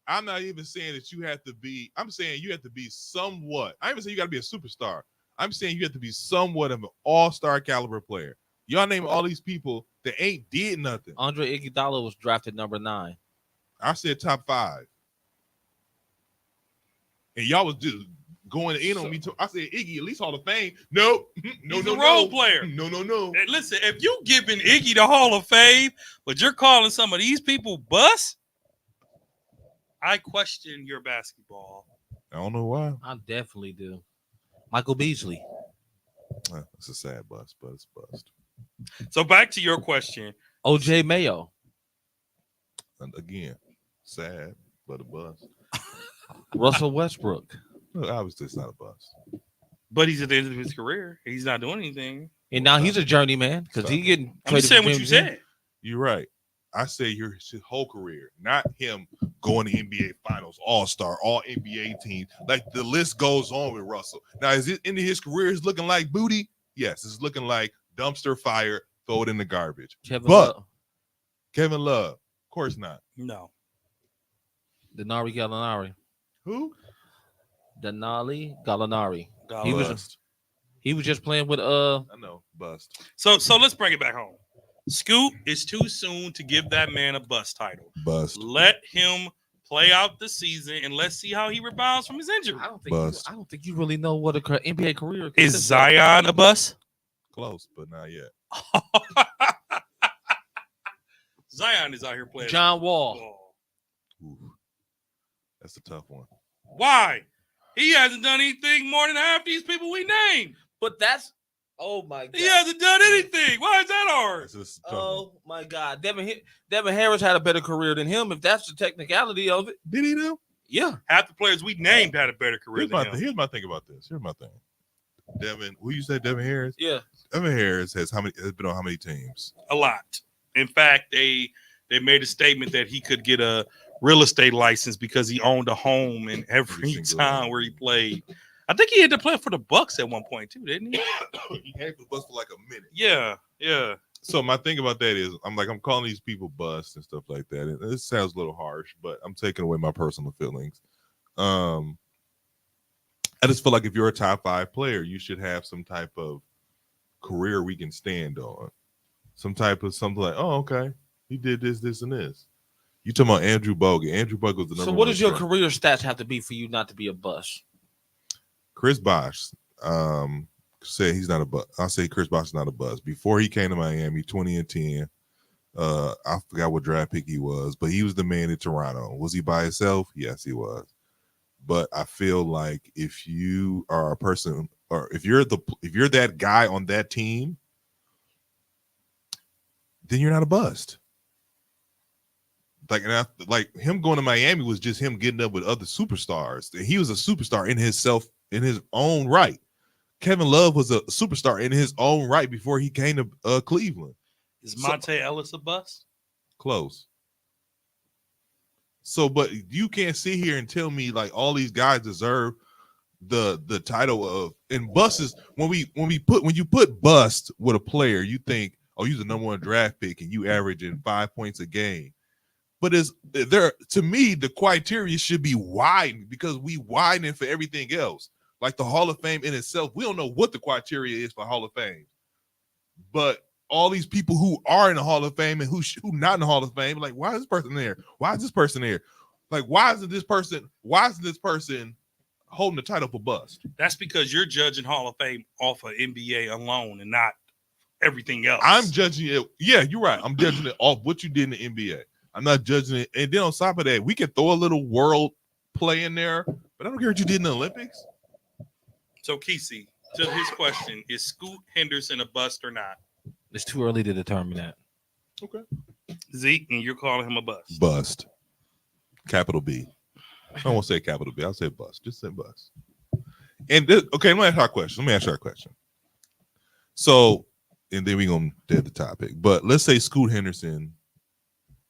I'm not even saying that you have to be. I'm saying you have to be somewhat. I even say you got to be a superstar. I'm saying you have to be somewhat of an all-star caliber player. Y'all name all these people that ain't did nothing. Andre Iguodala was drafted number 9. I said top 5. And y'all was just going in on me. I said Iggy, at least Hall of Fame. No. He's a role player. No. Hey, listen, if you giving Iggy the Hall of Fame, but you're calling some of these people bust, I question your basketball. I don't know why. I definitely do. Michael Beasley. It's a sad bust, but it's bust. So back to your question. OJ Mayo. And again, sad, but a bust. Russell Westbrook. Well, obviously, it's not a bust. But he's at the end of his career. He's not doing anything. And now he's a journeyman because he getting I'm just traded saying from what you team to team. said. You're right. I say his whole career, not him going to NBA Finals, All-Star, All NBA team. Like the list goes on with Russell. Now, is it into his career is looking like booty? Yes, it's looking like dumpster fire. Throw it in the garbage. Kevin But Love, Kevin Love, of course not. No. Denari Gallinari, Who? Denali Gallinari. He Bust. was just playing with I know. Bust. So let's bring it back home. Scoot, it's too soon to give that man a bust title. Bust. Let him play out the season and let's see how he rebounds from his injury. I Bust. don't think you really know what a NBA career Is consists of. Zion a bust? Close, but not yet. Zion is out here playing John Wall. ball. Ooh, that's a tough one. Why? He hasn't done anything more than half these people we named. But that's my God. He hasn't done anything. Why is that hard? That's a tough one. Oh my God. Devin Harris had a better career than him, if that's the technicality of it. Did he though? Yeah. Half the players we named had a better career than him. Here's my thing about this. Here's my thing. Devin, who you said Devin Harris? Yeah. Devin Harris has been on how many teams? A lot. In fact, they made a statement that he could get a real estate license because he owned a home in every single time one. where he played. I think he had to play for the Bucks at one point too, didn't he? He came for the bus for like a minute. Yeah. So my thing about that is I'm calling these people busts and stuff like that. And this sounds a little harsh, but I'm taking away my personal feelings. I just feel like if you're a top 5 player, you should have some type of career we can stand on. Something like, oh, okay, he did this, this, and this. You talking about Andrew Bogut? Andrew Bogut was the number So one. what does your receiver. career stats have to be for you not to be a bust? Chris Bosh said he's not a bust. I'll say Chris Bosh is not a bust. Before he came to Miami, 2010, I forgot what draft pick he was, but he was the man in Toronto. Was he by himself? Yes, he was. But I feel like if you are a person, or if you're that guy on that team, then you're not a bust. Like him going to Miami was just him getting up with other superstars. He was a superstar in his own right. Kevin Love was a superstar in his own right before he came to Cleveland. Is Monte Ellis a bust? Close. So, but you can't sit here and tell me like all these guys deserve the title of and busts. When you put bust with a player, you think, oh, he's the number 1 draft pick and you averaging 5 points a game. But to me, the criteria should be widened because we widen it for everything else. Like the Hall of Fame in itself, we don't know what the criteria is for Hall of Fame. But all these people who are in the Hall of Fame and who not in the Hall of Fame, like, why is this person there? Why is this person there? Like, why isn't this person holding the title for bust? That's because you're judging Hall of Fame off of NBA alone and not everything else. I'm judging it. Yeah, you're right. I'm judging it off what you did in the NBA. I'm not judging it. And then on top of that, we can throw a little world play in there, but I don't care what you did in the Olympics. So, Kesey, to his question, is Scoot Henderson a bust or not? It's too early to determine that. Okay. Zeke, and you're calling him a bust. Bust. Capital B. I won't say capital B. I'll say bust. Just say bust. And okay, let me ask you a question. So, and then we're gonna dead the topic. But let's say Scoot Henderson,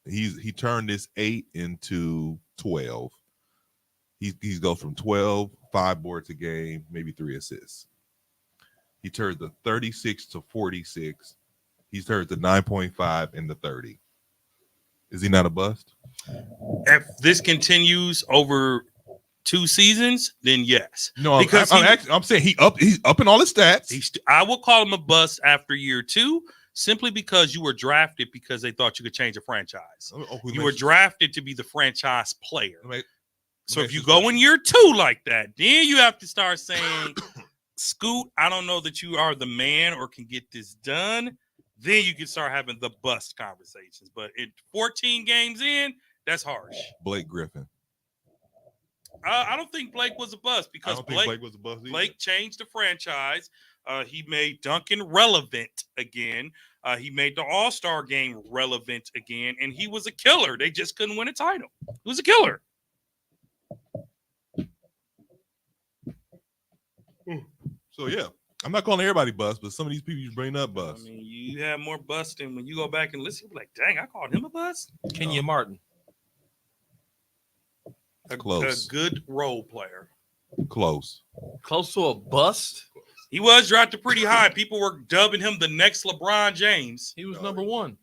he turned this 8 into 12. He's go from 12, 5 boards a game, maybe 3 assists. He turned the 36 to 46. He's turned the 9.5 and the 30. Is he not a bust? If this continues over 2 seasons, then yes. No, because I'm saying he's up in all his stats. I will call him a bust after year 2, simply because you were drafted because they thought you could change a franchise. You were drafted to be the franchise player. So if you go in year 2 like that, then you have to start saying, Scoot, I don't know that you are the man or can get this done. Then you can start having the bust conversations. But at 14 games in, that's harsh. Blake Griffin. I don't think Blake was a bust because Blake was a bust either. Blake changed the franchise. He made Duncan relevant again. He made the All-Star game relevant again. And he was a killer. They just couldn't win a title. He was a killer. So yeah, I'm not calling everybody bust, but some of these people you bring up I bust. mean, you have more busting when you go back and listen. You're like, dang, I called him a bust. Kenya Martin. A Close. good role player. Close. Close to a bust. He was drafted pretty high. People were dubbing him the next LeBron James. He was No, number he- one.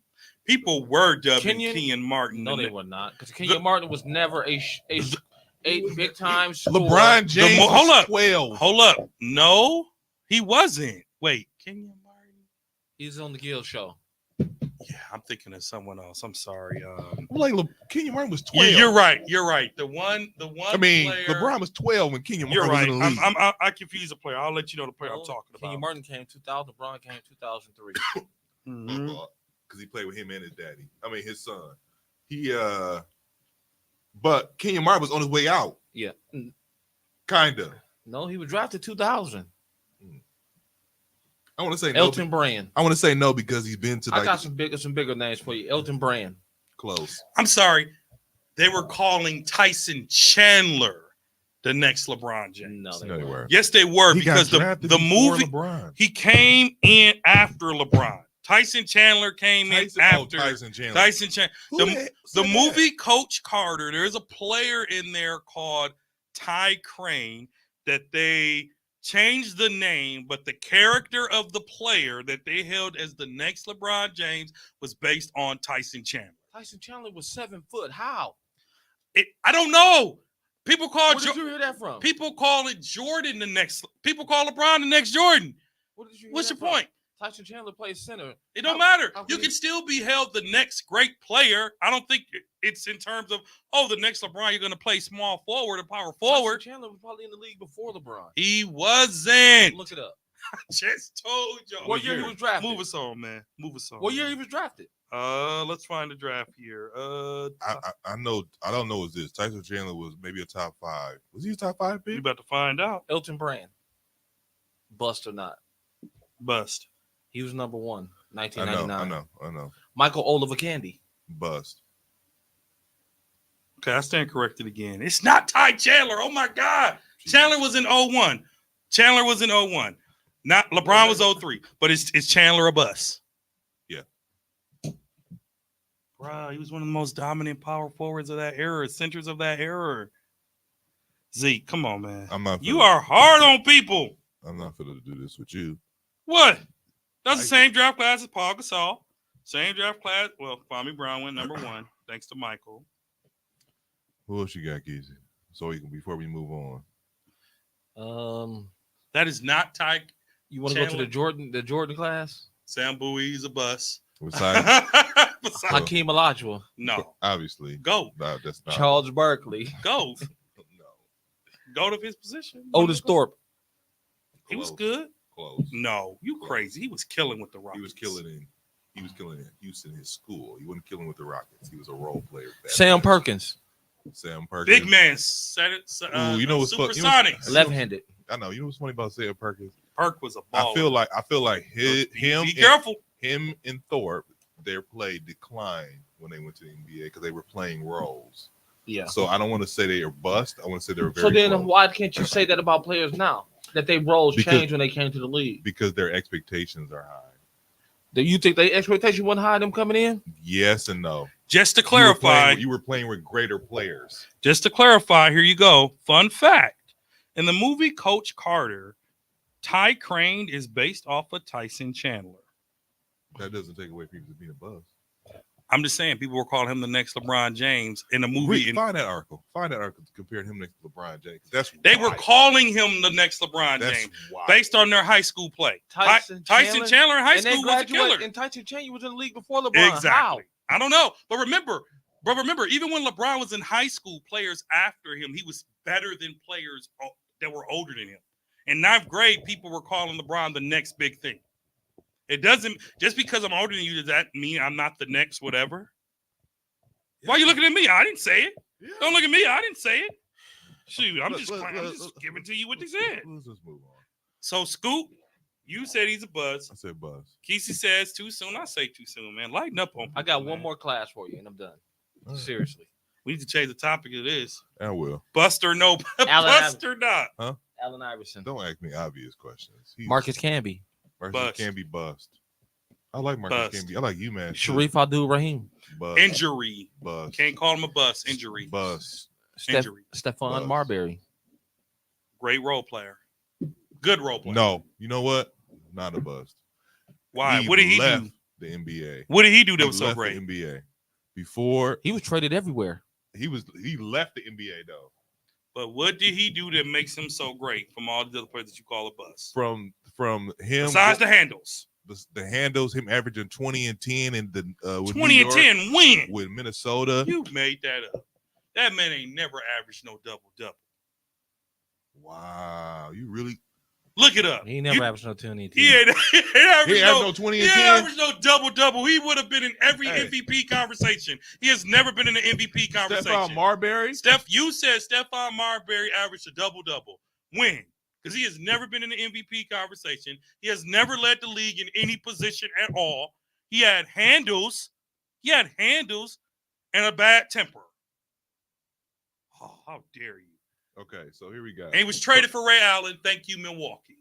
People were dubbing Kenyon- Kenyon Martin. No, they were not. Because Kenya Martin was never a big time scorer. LeBron James was hold up. 12. Hold up. No, he wasn't. Wait, Kenyon Martin? He's on the Gill show. Yeah, I'm thinking of someone else. I'm sorry. I'm like, Kenyon Martin was 12. You're right. You're right. The one. I mean, player, LeBron was 12 when Kenyon You're Martin right. was in the league. I confuse the player. I'll let you know the player I'm talking about. Kenya Martin came 2000. LeBron came 2003. Mhm. Because he played with him and his daddy. I mean, his son. But Kenyon Martin was on his way out. Yeah. Kinda. No, he was drafted 2000. I want to say Elton no. Brand. I want to say no because he's been to I like got some bigger names for you. Elton Brand. close. I'm sorry. They were calling Tyson Chandler the next LeBron James. No, No, they were. Yes, they were He got because drafted the before movie LeBron. he came in after LeBron. Tyson Chandler came in after Tyson Chandler. Tyson Chandler. Who The said that? movie Coach Carter, there's a player in there called Ty Crane that they changed the name, but the character of the player that they held as the next LeBron James was based on Tyson Chandler. Tyson Chandler was 7 foot. How? I don't know. People call Where did you hear that from? people call it Jordan the next. People call LeBron the next Jordan. Where did you hear What's that your from? point? Tyson Chandler plays center. It don't matter. how You can can still be held the next great player. I don't think it's in terms of, the next LeBron, you're going to play small forward and power forward. Tyson Chandler was probably in the league before LeBron. He wasn't. Look it up. Just told y'all. What year he was drafted? Move us on, man. Move us on. What year he was drafted? Let's find the draft here. I know. I don't know. Is this Tyson Chandler was maybe a top 5? Was he a top 5 we pick? about to find out. Elton Brand. Bust or not? Bust. He was number one, I 1999. know. Michael Oliver Candy. Bust. Okay, I stand corrected again. It's not Ty Chandler. Oh my God. Chandler was in 01. Chandler was in 01. Not LeBron was 03. But it's Chandler a bust. Yeah. Bro, he was one of the most dominant power forwards of that era, centers of that era. Zeke, come on, man. I'm not. You are hard on people. I'm not going to do this with you. What? That's the same draft class as Paul Gasol. Same draft class. Well, Kwame Brown went number 1, thanks to Michael. Who else you got, Keezy? So we can, before we move on. That is not Ty. You want to go to the Jordan class? Sam Bowie's a bus. Besides, Hakeem Olajuwon. No. obviously. Go. No, that's not. Charles Barkley. Go. No. Go to his position. Otis Thorpe. He was Close. good. Close. No, you crazy. He was killing with the Rockets. He was killing in Houston, his school. He wasn't killing with the Rockets. He was a role player. Sam Perkins. Sam Perkins. Big man. Ooh, you know what's fun- Supersonics. Left-handed. I know. You know what's funny about Sam Perkins? Perk was a baller. I feel like him Be careful. him and Thorpe, their play declined when they went to the NBA because they were playing roles. Yeah. So I don't want to say they are bust. I want to say they're very So then, close why can't you say that about players now? That they roles Because- changed when they came to the league. because their expectations are high. Do you think their expectation wasn't high them coming in? Yes and no. Just to You were clarify, playing with greater players. here you go. Fun fact. In the movie Coach Carter, Ty Crane is based off of Tyson Chandler. That doesn't take away from you being a bust. I'm just saying, people were calling him the next LeBron James in the movie. Find that article. Comparing him next to LeBron James. They were calling him the next LeBron That's James wild. based on their high school play. Tyson Chandler in high school was a killer. And Tyson Chandler was in the league before LeBron. Exactly. How? I don't know. But remember, even when LeBron was in high school, players after him, he was better than players that were older than him. In 9th grade, people were calling LeBron the next big thing. It doesn't, just because I'm older than you, does that mean I'm not the next whatever? Why are you looking at me? I didn't say it. Yeah. Don't look at me. I didn't say it. Shoot, I'm Look, just look. giving to you what they said. Let's just move on. So, Scoop, you said he's a buzz. I said buzz. Kesey says too soon. I say too soon, man. Lighten up on I got people, one man. more class for you, and I'm done. All right. Seriously. We need to change the topic of this. I will. Bust or no, Allen bust or not. Huh? Allen Iverson. Don't ask me obvious questions. Marcus Camby. Marcus Bust. can be bust. I like Marcus Bust. Camby. I like you, man. Sharif Abdul-Rahim. Bust. Injury. Bust. Can't call him a bust. Injury. Bust. Injury. Stephon Bust. Marbury. Great role player. Good role player. No. You know what? Not a bust. Why? He What did he left do? the NBA. What did he do that He was so left great? the NBA. Before He was traded everywhere. he left the NBA though. But what did he do that makes him so great from all the other players that you call a bust? From him Besides the handles. the handles, him averaging 20 and 10 and the with 20 New and York, 10 win. with Minnesota. You made that up. That man ain't never averaged no double-double. Wow, you really Look it up. He never averaged no 20. He ain't averaged he had no 20 and 10. averaged no double-double. He would have been in every Hey. MVP conversation. He has never been in an MVP conversation. Stephon Marbury. You said Stephon Marbury averaged a double-double. When? Because he has never been in the MVP conversation. He has never led the league in any position at all. He had handles. And a bad temper. Oh, how dare you? Okay, so here we go. And he was traded for Ray Allen. Thank you, Milwaukee.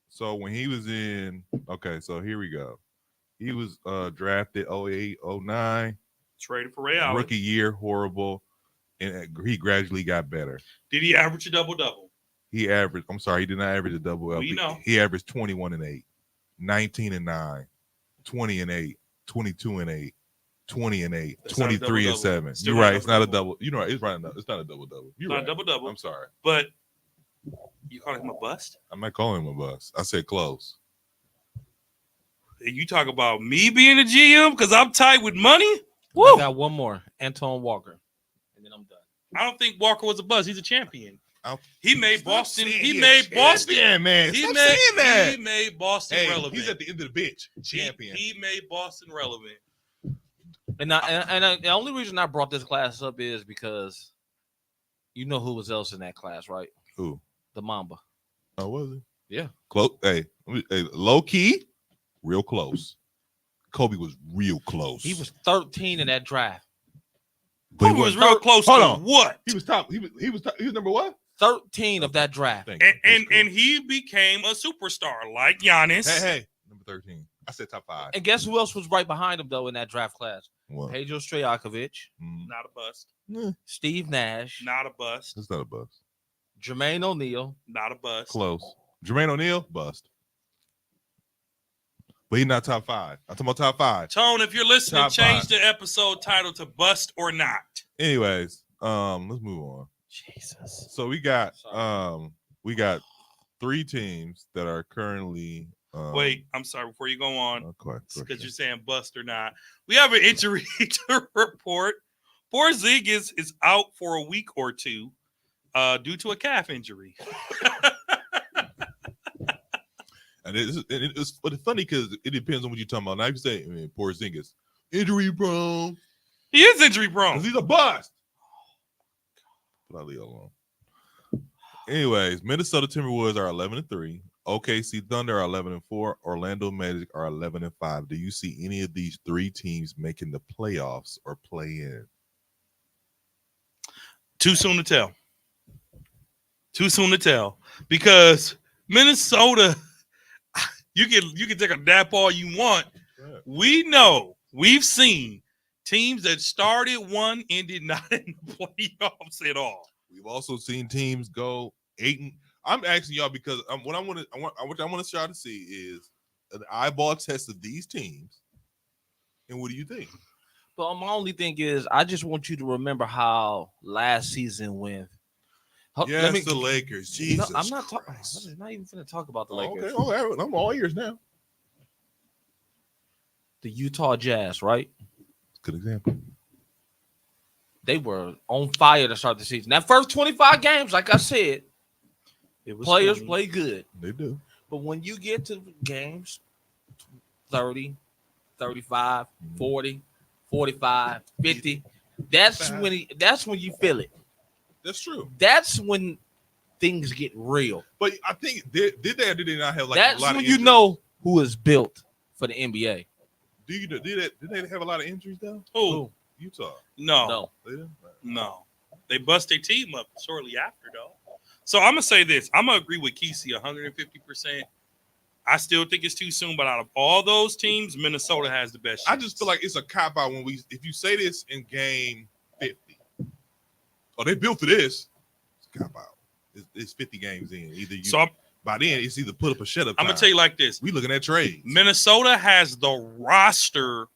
So when he was in, okay, so here we go. He was drafted 08, 09. Traded for Ray Allen. Rookie year, horrible. And he gradually got better. Did he average a double-double? He did not average a double L. We know. He averaged 21 and 8, 19 and 9, 20 and 8, 22 and 8, 20 and 8, That's not a 23 and double-double. 7. Still You're not right. a It's not a double-double. double. You're right. It's right. It's not a double double. You're Not right. a double-double. I'm sorry. But you calling him a bust? I'm not calling him a bust. I said close. And you talk about me being a GM because I'm tight with money? I Woo! got one more. Anton Walker. And then I'm done. I don't think Walker was a bust. He's a champion. He made Stop Boston. saying He he's made a Boston. champion, man. He Stop made, saying that. he made Boston Hey, relevant. he's at the end of the bench. Champion. He made Boston relevant. And the only reason I brought this class up is because you know who was else in that class, right? Who? The Mamba. Oh, was it? Yeah. Close. Hey, low key, real close. Kobe was real close. He was 13 in that draft. But Kobe was real close Hold to on. what? He was top. He was number what? 13 of that draft. Thank you. And That's cool. he became a superstar like Giannis. Hey, number 13. I said top 5. And guess who else was right behind him, though, in that draft class? What? Pedro Stojakovic, Not a bust. Steve Nash, Not a bust. That's not a bust. Jermaine O'Neal. Not a bust. Close. Jermaine O'Neal, bust. But he's not top 5. I'm talking about top 5. Tone, if you're listening, Top change 5. the episode title to Bust or Not. Anyways, let's move on. Jesus. So we got Sorry. 3 teams that are currently Wait, I'm sorry. Before you go on, okay. because you're saying bust or not, we have an injury to report. Porzingis is out for a week or two due to a calf injury. And it's funny because it depends on what you're talking about. Now if you say, Porzingis, injury prone, He is injury prone. because he's a bust. But I'll leave it alone. Anyways, Minnesota Timberwolves are 11-3. OKC Thunder are 11-4. Orlando Magic are 11-5. Do you see any of these 3 teams making the playoffs or play in? Too soon to tell. Too soon to tell. Because Minnesota, you can take a nap all you want. Right. We know, we've seen teams that started one ended not in the playoffs at all. We've also seen teams go 8. I'm asking y'all because what I want to try to see is an eyeball test of these teams. And what do you think? But my only thing is, I just want you to remember how last season went. Yes, the Lakers. Jesus, I'm not talking. Christ. I'm not even going to talk about the Oh, Lakers. okay, all right. I'm all ears now. The Utah Jazz, right? Good example. They were on fire to start the season. That first 25 games, like I said, It was players funny. play good. They do. But when you get to games 30, 35, 40, 45, 50, that's when you feel it. That's true. That's when things get real. But I think did they or did they not have like That's a lot when of you injuries? know who is built for the NBA. Did they have a lot of injuries though? Who? Utah. No. No. They didn't? No. They bust their team up shortly after, though. So I'm gonna say this. I'm gonna agree with Kesey 150%. I still think it's too soon, but out of all those teams, Minnesota has the best. I just feel like it's a cop out if you say this in game 50. Oh, they built for this. It's a cop out. It's 50 games in. By then it's either put up or shut up. I'm gonna tell you like this. We looking at trades. Minnesota has the roster.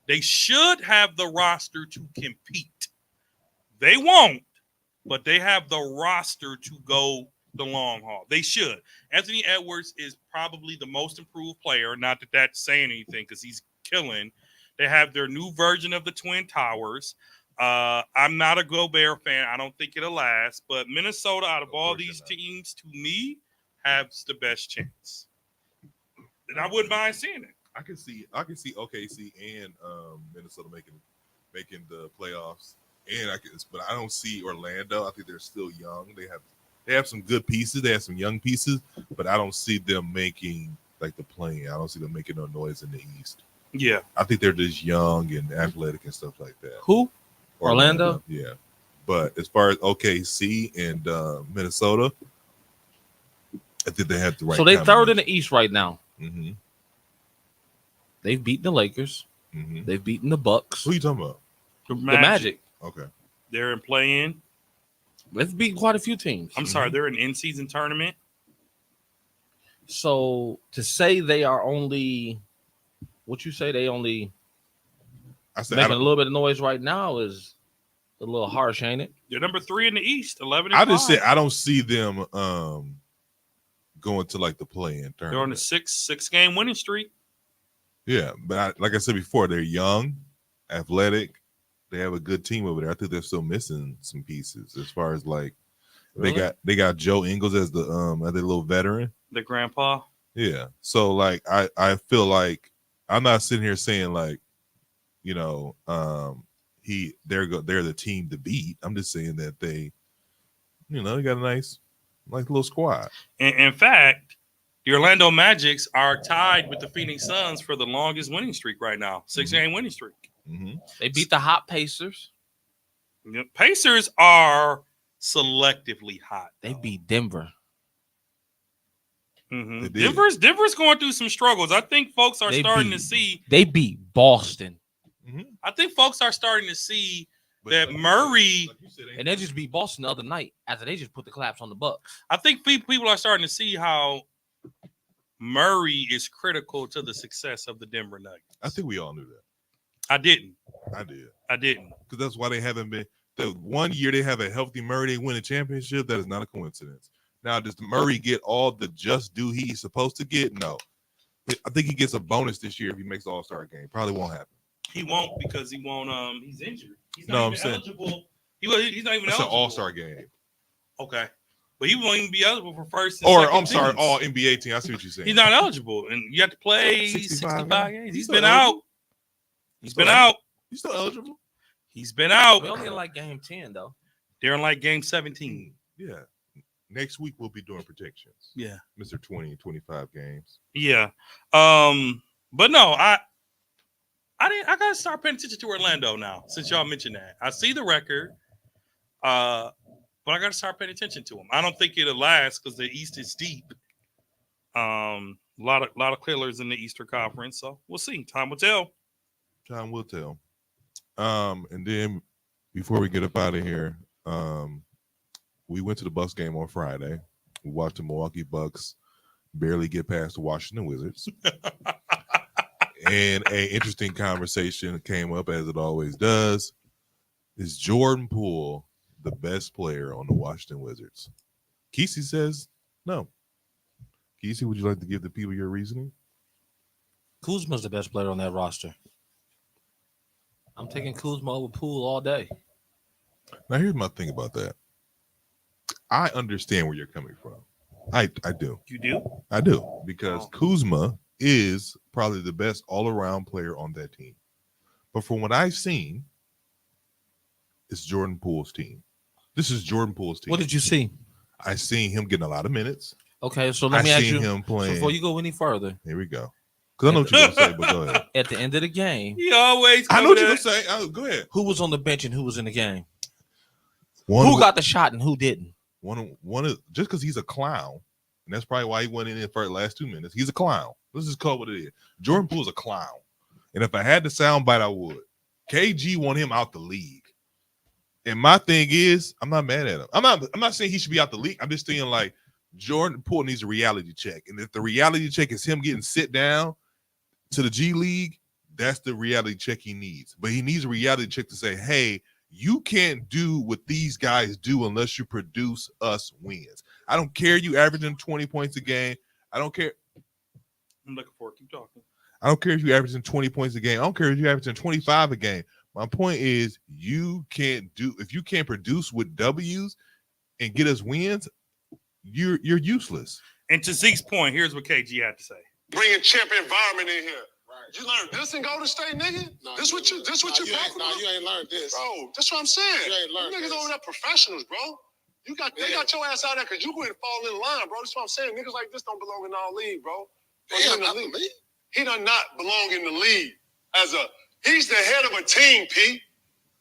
They should have the roster to compete. They won't, but they have the roster to go the long haul. They should. Anthony Edwards is probably the most improved player. Not that that's saying anything because he's killing. They have their new version of the Twin Towers. I'm not a Gobert fan. I don't think it'll last. But Minnesota, out of all these teams, to me, has the best chance. And I wouldn't mind seeing it. I can see OKC and Minnesota making the playoffs. But I don't see Orlando. I think they're still young. They have some good pieces. They have some young pieces, but I don't see them making like the play-in. I don't see them making no noise in the East. Yeah, I think they're just young and athletic and stuff like that. Who? Orlando? Yeah, but as far as OKC and Minnesota, I think they have the right. So they're third in the East right now. Mm-hmm. They've beaten the Lakers. Mm-hmm. They've beaten the Bucks. Who are you talking about? the Magic. Okay. They're in play-in. They've beaten quite a few teams. I'm sorry, they're an in-season tournament. So to say they are only, what you say, they only making a little bit of noise right now is a little harsh, ain't it? They're number 3 in the East, 11 and I 5. just said I don't see them going to like the play-in tournament. They're on a six-game winning streak. Yeah, but like I said before, they're young, athletic. They have a good team over there. I think they're still missing some pieces as far as like Really? they got Joe Ingles as the little veteran. The grandpa. Yeah. So like I feel like I'm not sitting here saying like, you know, they're the team to beat. I'm just saying that they got a nice like little squad. In fact, the Orlando Magics are tied with the Phoenix Suns for the longest winning streak right now. 6-game winning streak. Mm-hmm. They beat the hot Pacers. The Pacers are selectively hot. They beat Denver. Mm-hmm. They did. Denver's going through some struggles. I think folks are starting to see. They beat Boston. Mm-hmm. I think folks are starting to see that Murray. And they just beat Boston the other night after they just put the claps on the Bucks. I think people are starting to see how Murray is critical to the success of the Denver Nuggets. I think we all knew that. I didn't. I did. Because that's why they haven't been. The 1 year they have a healthy Murray, they win a championship. That is not a coincidence. Now, does Murray get all the just due he's supposed to get? No. I think he gets a bonus this year if he makes the All-Star game. Probably won't happen. he won't because he won't. He's injured. He's No, not I'm even saying- eligible. He's not even It's an eligible. All-Star game. Okay, but he won't even be eligible for first. And Or second I'm sorry, teams. all NBA team. I see what you're saying. He's not eligible, and you have to play 65 65 games. He's still been eligible. out. He's been out. He's still eligible. He's been out. We only in like game 10 though. They're in like game 17. Yeah. Next week we'll be doing predictions. Yeah. Mr. 20 and 25 games. Yeah. But no, I gotta start paying attention to Orlando now, since y'all mentioned that. I see the record. But I gotta start paying attention to them. I don't think it'll last because the East is deep. A lot of killers in the Eastern Conference. So we'll see. Time will tell. Time will tell. And then before we get up out of here, we went to the Bucks game on Friday. We watched the Milwaukee Bucks barely get past the Washington Wizards. And an interesting conversation came up, as it always does. Is Jordan Poole the best player on the Washington Wizards? Kesey says no. Kesey, would you like to give the people your reasoning? Kuzma's the best player on that roster. I'm taking Kuzma over Poole all day. Now, here's my thing about that. I understand where you're coming from. I do. You do? I do. Because Kuzma is probably the best all-around player on that team. But from what I've seen, it's Jordan Poole's team. This is Jordan Poole's team. What did you see? I seen him getting a lot of minutes. Okay, so let me ask you. him playing. So before you go any further, Here we go. Because I know what you're going to say, but go ahead. at the end of the game, He always. I know what cover you're that. going to say. Go ahead. who was on the bench and who was in the game? One Who got the shot and who didn't? one of just because he's a clown, and that's probably why he went in for the last 2 minutes. He's a clown. Let's just call it what it is. Jordan Poole's a clown, and if I had the soundbite, I would. KG want him out the league, and my thing is, I'm not mad at him. I'm not saying he should be out the league. I'm just saying like Jordan Poole needs a reality check, and if the reality check is him getting sit down to the G League, that's the reality check he needs. But he needs a reality check to say, hey, you can't do what these guys do unless you produce us wins. I don't care you averaging 20 points a game. I don't care. I'm looking for it. Keep talking. I don't care if you're averaging 20 points a game. I don't care if you're averaging 25 a game. My point is if you can't produce with W's and get us wins, you're useless. And to Zeke's point, here's what KG had to say. Bringing champion environment in here. Right. You learned this in Golden State, nigga? This what you ain't learned this. Bro, that's what I'm saying. You ain't learned niggas over there professionals, bro. They got your ass out there because you go and fall in line, bro. That's what I'm saying. Niggas like this don't belong in our league, bro. He does not belong in the league he's the head of a team, P.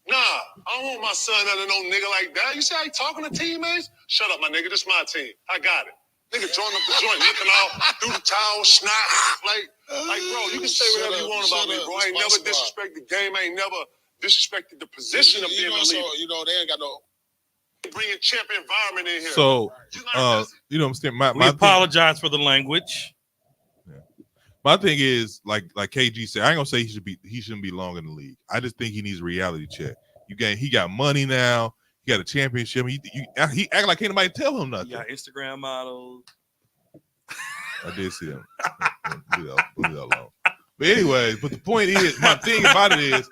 Nah, I don't want my son under no nigga like that. You see how he talking to teammates? Shut up, my nigga. This my team. I got it. Nigga join up the joint, looking out, through the towel, snap. Like, bro, you can say whatever you want about me, bro. I ain't never disrespected the game. I ain't never disrespected the position of being a leader. So, they ain't got no bringing champion environment in here. So, you know what I'm saying? We apologize for the language. My thing is, like KG said, I ain't gonna say he shouldn't be long in the league. I just think he needs a reality check. He got money now. He got a championship. He act like can't nobody tell him nothing. He got Instagram models. I did see them. Leave that alone. But anyways, the point is, my thing about it is,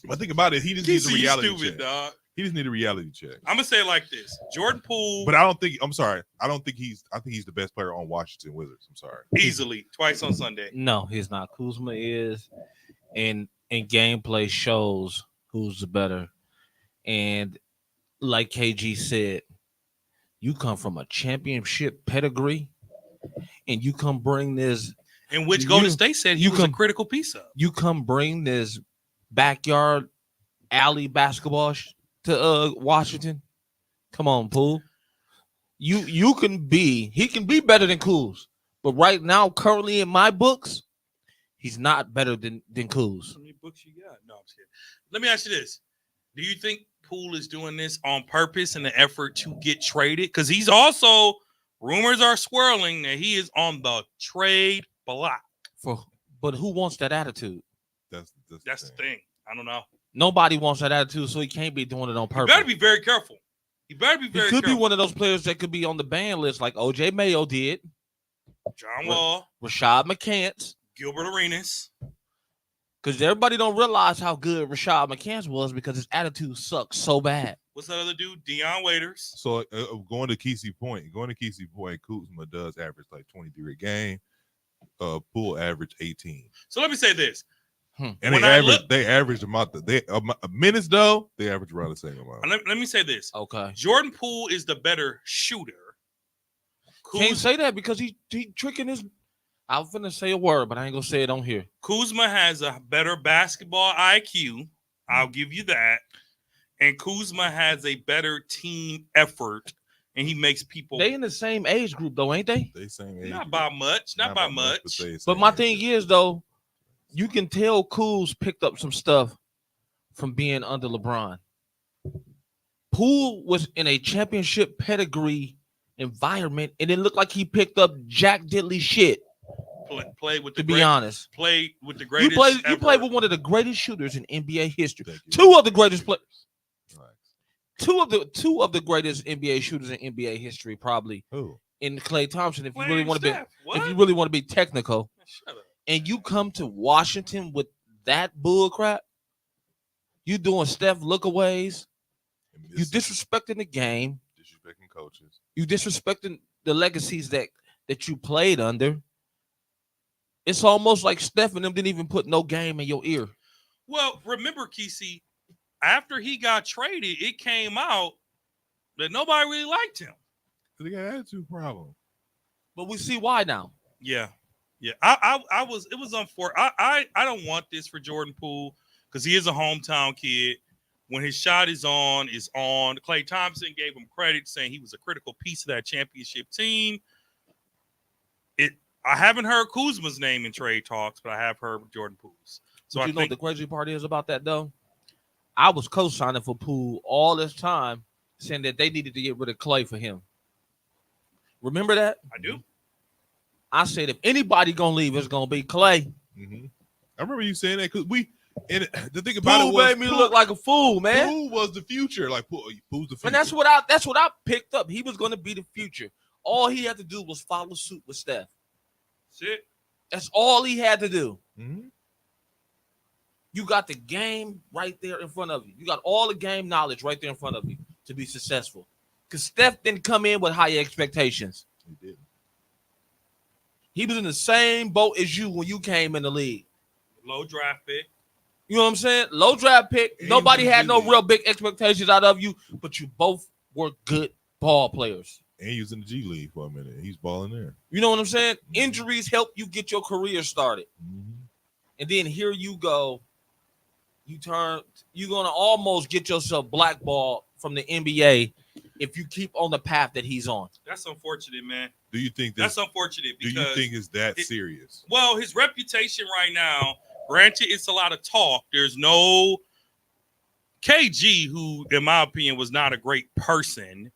my thing about it, he just needs a reality check. Dog. He just need a reality check. I'm gonna say it like this: Jordan Poole. But I don't think. I'm sorry. I think he's the best player on Washington Wizards. I'm sorry. Easily, twice on Sunday. No, he's not. Kuzma is, and gameplay shows who's the better. And like KG said, you come from a championship pedigree, and you come bring this. In which Golden State said he was a critical piece of. You come bring this backyard alley basketball to Washington. Come on, Poole. He can be better than Kuz. But right now, currently in my books, he's not better than Kuz. How many books you got? No, I'm just kidding. Let me ask you this. Do you think Poole is doing this on purpose in the effort to get traded? Because he's also, rumors are swirling that he is on the trade block. But who wants that attitude? That's the thing. I don't know. Nobody wants that attitude, so he can't be doing it on purpose. You better be very careful. He could be one of those players that could be on the ban list like OJ Mayo did. John Wall. Rashad McCants. Gilbert Arenas. Because everybody don't realize how good Rashad McCants was because his attitude sucks so bad. What's that other dude? Deion Waiters. So going to Kesey point, Kuzma does average like 23 a game. Poole average 18. So let me say this. And they average about minutes though. They average around the same amount. Let me say this. Okay. Jordan Poole is the better shooter. Can't say that because he tricking his. I was finna say a word, but I ain't gonna say it on here. Kuzma has a better basketball IQ. I'll give you that. And Kuzma has a better team effort, and he makes people. They in the same age group though, ain't they? They same age. Not by much. Not by much. But my thing is though, you can tell Kuz picked up some stuff from being under LeBron. Poole was in a championship pedigree environment, and it looked like he picked up Jack Diddley shit. Played with the honest. Played with the greatest. You played with one of the greatest shooters in NBA history. Two of the greatest players. Two of the greatest NBA shooters in NBA history, probably. Who? In Klay Thompson, if you really want to be technical. Shut up. And you come to Washington with that bull crap, you doing Steph lookaways, you disrespecting the game, disrespecting coaches, you disrespecting the legacies that you played under. It's almost like Steph and them didn't even put no game in your ear. Well, remember, Kesey, after he got traded, it came out that nobody really liked him. Because he got an attitude problem. But we see why now. Yeah. Yeah. It was unfortunate. I don't want this for Jordan Poole because he is a hometown kid. when his shot is on, is on. Klay Thompson gave him credit, saying he was a critical piece of that championship team. I haven't heard Kuzma's name in trade talks, but I have heard Jordan Poole's. So But I you know think what the crazy part is about that, though? I was co-signing for Poole all this time, saying that they needed to get rid of Klay for him. Remember that? I do. I said if anybody gonna leave, it's gonna be Klay. Mm-hmm. I remember you saying that because and the thing about Poole it was made me look like a fool, man. Poole was the future. Like Poole's the future. And that's what I picked up. He was gonna be the future. All he had to do was follow suit with Steph. Shit. That's all he had to do. Mm-hmm. You got the game right there in front of you. You got all the game knowledge right there in front of you to be successful. Because Steph didn't come in with high expectations. He did. He was in the same boat as you when you came in the league. Low draft pick. You know what I'm saying? Low draft pick. And Nobody had no league. real big expectations out of you, but you both were good ball players. And he was in the G League for a minute. He's balling there. You know what I'm saying? Mhm. Injuries help you get your career started. Mm-hmm. And then here you go. You're going to almost get yourself blackballed from the NBA if you keep on the path that he's on. That's unfortunate, man. Do you think That's unfortunate Do because you think it's that serious? well, his reputation right now, granted, it's a lot of talk. There's no KG, who, in my opinion, was not a great person,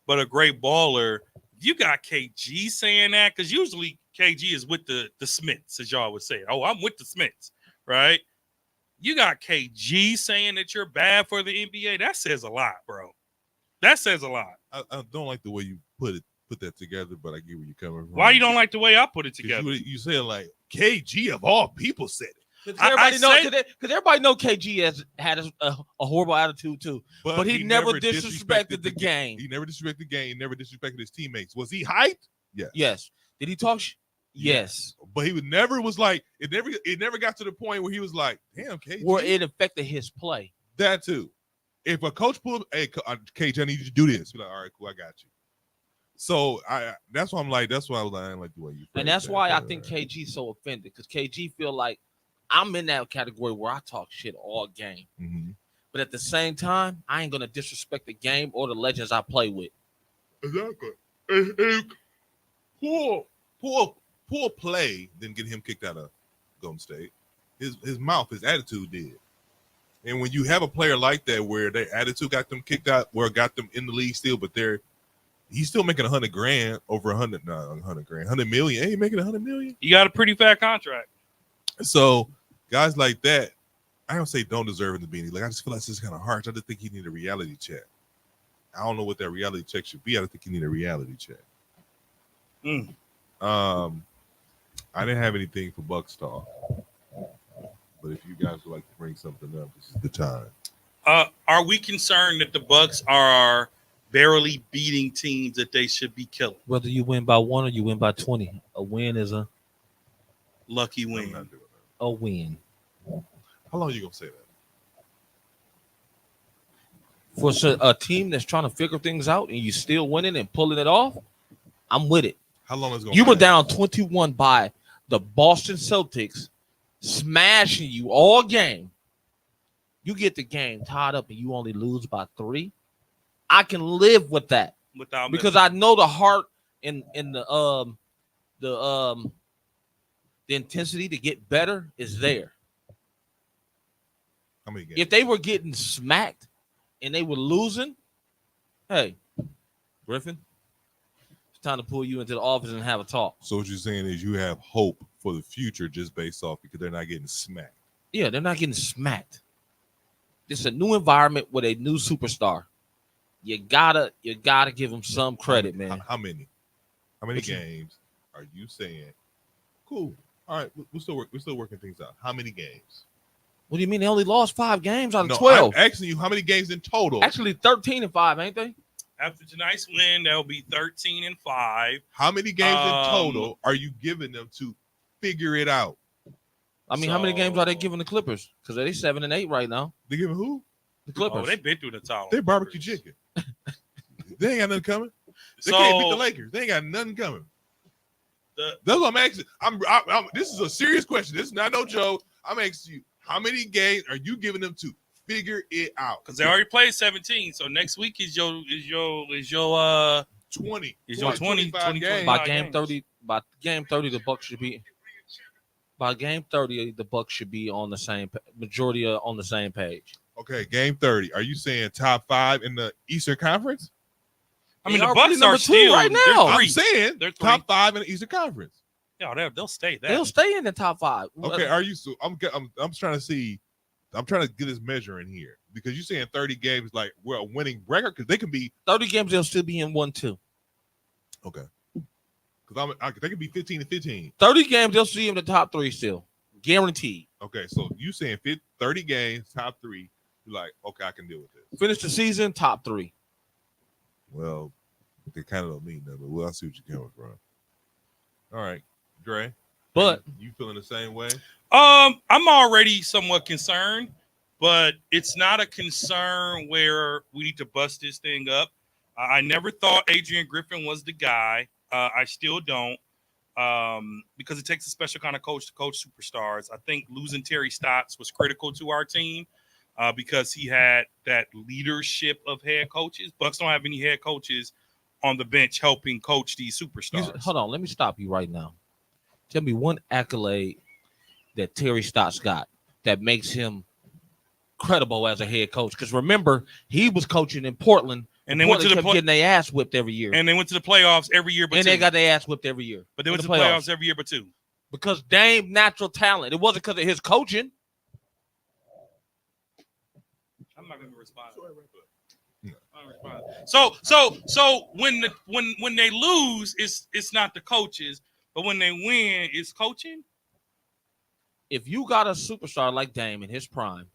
but a great baller. You got KG saying that, because usually KG is with the Smiths, as y'all would say. Oh, I'm with the Smiths, right? You got KG saying that you're bad for the NBA. That says a lot, bro. That says a lot. I don't like the way you put that together, but I get where you're coming from. Why you don't like the way I put it together? You said like KG of all people said it, Because I everybody know KG has had a horrible attitude too. But he never disrespected the game. He never disrespected the game. He never disrespected his teammates. Was he hyped? Yes. Yes. Did he talk? Yes. But he was like it never got to the point where he was like, damn, KG. Where it affected his play. That too. If a coach pulled, hey, KG, I need you to do this. Be like, all right, cool, I got you. So that's why I'm like, that's why I was like, I didn't like the way you. And that's why I think KG's so offended, because KG feel like I'm in that category where I talk shit all game. Mm-hmm. But at the same time, I ain't gonna disrespect the game or the legends I play with. Exactly. Poor play didn't get him kicked out of Golden State. His mouth, his attitude did. And when you have a player like that, where their attitude got them kicked out, where got them in the league still, but he's still making $100,000 over $100 million. Hey, you making $100 million? You got a pretty fat contract. So guys like that, I don't say don't deserve him to be in the league. I just feel like this is kind of harsh. I just think he need a reality check. I don't know what that reality check should be. I don't think he need a reality check. I didn't have anything for Bucks talk, but if you guys would like to bring something up, this is the time. Are we concerned that the Bucks are barely beating teams that they should be killing? Whether you win by 1 or you win by 20, a win is a Lucky I'm win. not doing that. a win. How long are you gonna say that? For a team that's trying to figure things out and you still winning and pulling it off, I'm with it. How long is it gonna You were last? down 21 by the Boston Celtics, smashing you all game. You get the game tied up and you only lose by 3. I can live with that because I know the heart and the intensity to get better is there. How many games? If they were getting smacked and they were losing, hey, Griffin, it's time to pull you into the office and have a talk. So what you're saying is you have hope for the future just based off because they're not getting smacked. Yeah, they're not getting smacked. It's a new environment with a new superstar. You gotta give them some credit, man. How many? How many games are you saying? Cool. All right, we're still working things out. How many games? What do you mean? They only lost 5 games out of No, 12. I'm asking you how many games in total. Actually, 13-5, ain't they? After tonight's win, that'll be 13-5. How many games in total are you giving them to figure it out? I mean, how many games are they giving the Clippers? Because they're 7-8 right now. They giving who? The Clippers. Oh, they've been through the title. They barbecue chicken. They ain't got nothing coming. They can't beat the Lakers. They ain't got nothing coming. That's what I'm asking. I'm this is a serious question. This is not no joke. I'm asking you, how many games are you giving them to Figure it out. Because they already played 17. So next week is your 20. Is your 20, 25 games. By game 30, the Bucks should be. By game 30, the Bucks should be on the same majority on the same page. Okay, game 30. Are you saying top 5 in the Eastern Conference? I mean, They the already Bucks number are two still right they're now. I'm three. saying They're top 5 in the Eastern Conference. Yeah, they'll stay there. They'll stay in the top 5. Okay, are you? So I'm trying to see. I'm trying to get this measure in here because you're saying 30 games like we're a winning record because they can be 30 games. They'll still be in 1-2. okay. Because they can be 15-15. 30 games. They'll see in the top 3 still, guaranteed. Okay, so you saying 30 games, top 3. You're like, okay, I can deal with this. Finish the season top 3. Well, they kind of don't mean that, but we'll see what you're coming from. All right, Dre. But you feeling the same way? I'm already somewhat concerned, but it's not a concern where we need to bust this thing up. I never thought Adrian Griffin was the guy. I still don't, because it takes a special kind of coach to coach superstars. I think losing Terry Stotts was critical to our team because he had that leadership of head coaches. Bucks don't have any head coaches on the bench helping coach these superstars. hold on, let me stop you right now. Tell me one accolade that Terry Stotts got that makes him credible as a head coach. Because remember, he was coaching in Portland, and they went to the getting their ass whipped every year. And they went to the playoffs every year, they got their ass whipped every year. But they went to the playoffs every year, but 2. Because Dame natural talent. It wasn't because of his coaching. I'm not going to respond. So when they lose, it's not the coaches, but when they win, it's coaching. If you got a superstar like Dame in his prime,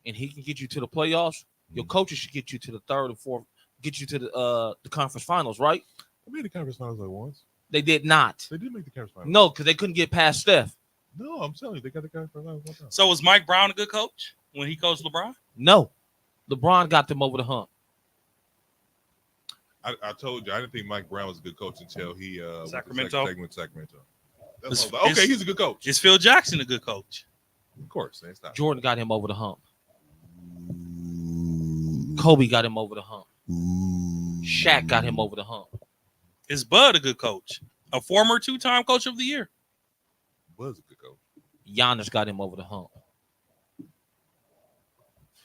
and he can get you to the playoffs, your coaches should get you to the 3rd and 4th, get you to the conference finals, right? They made the conference finals like once. They did not. They did make the conference finals. No, because they couldn't get past Steph. No, I'm telling you, they got the conference finals one time. So was Mike Brown a good coach when he coached LeBron? No. LeBron got them over the hump. I told you I didn't think Mike Brown was a good coach until he Sacramento. Sacramento. Okay, he's a good coach. Is Phil Jackson a good coach? Of course, it's not. Jordan got him over the hump. Kobe got him over the hump. Shaq got him over the hump. Is Bud a good coach? A former 2-time coach of the year. Bud's a good coach. Giannis got him over the hump.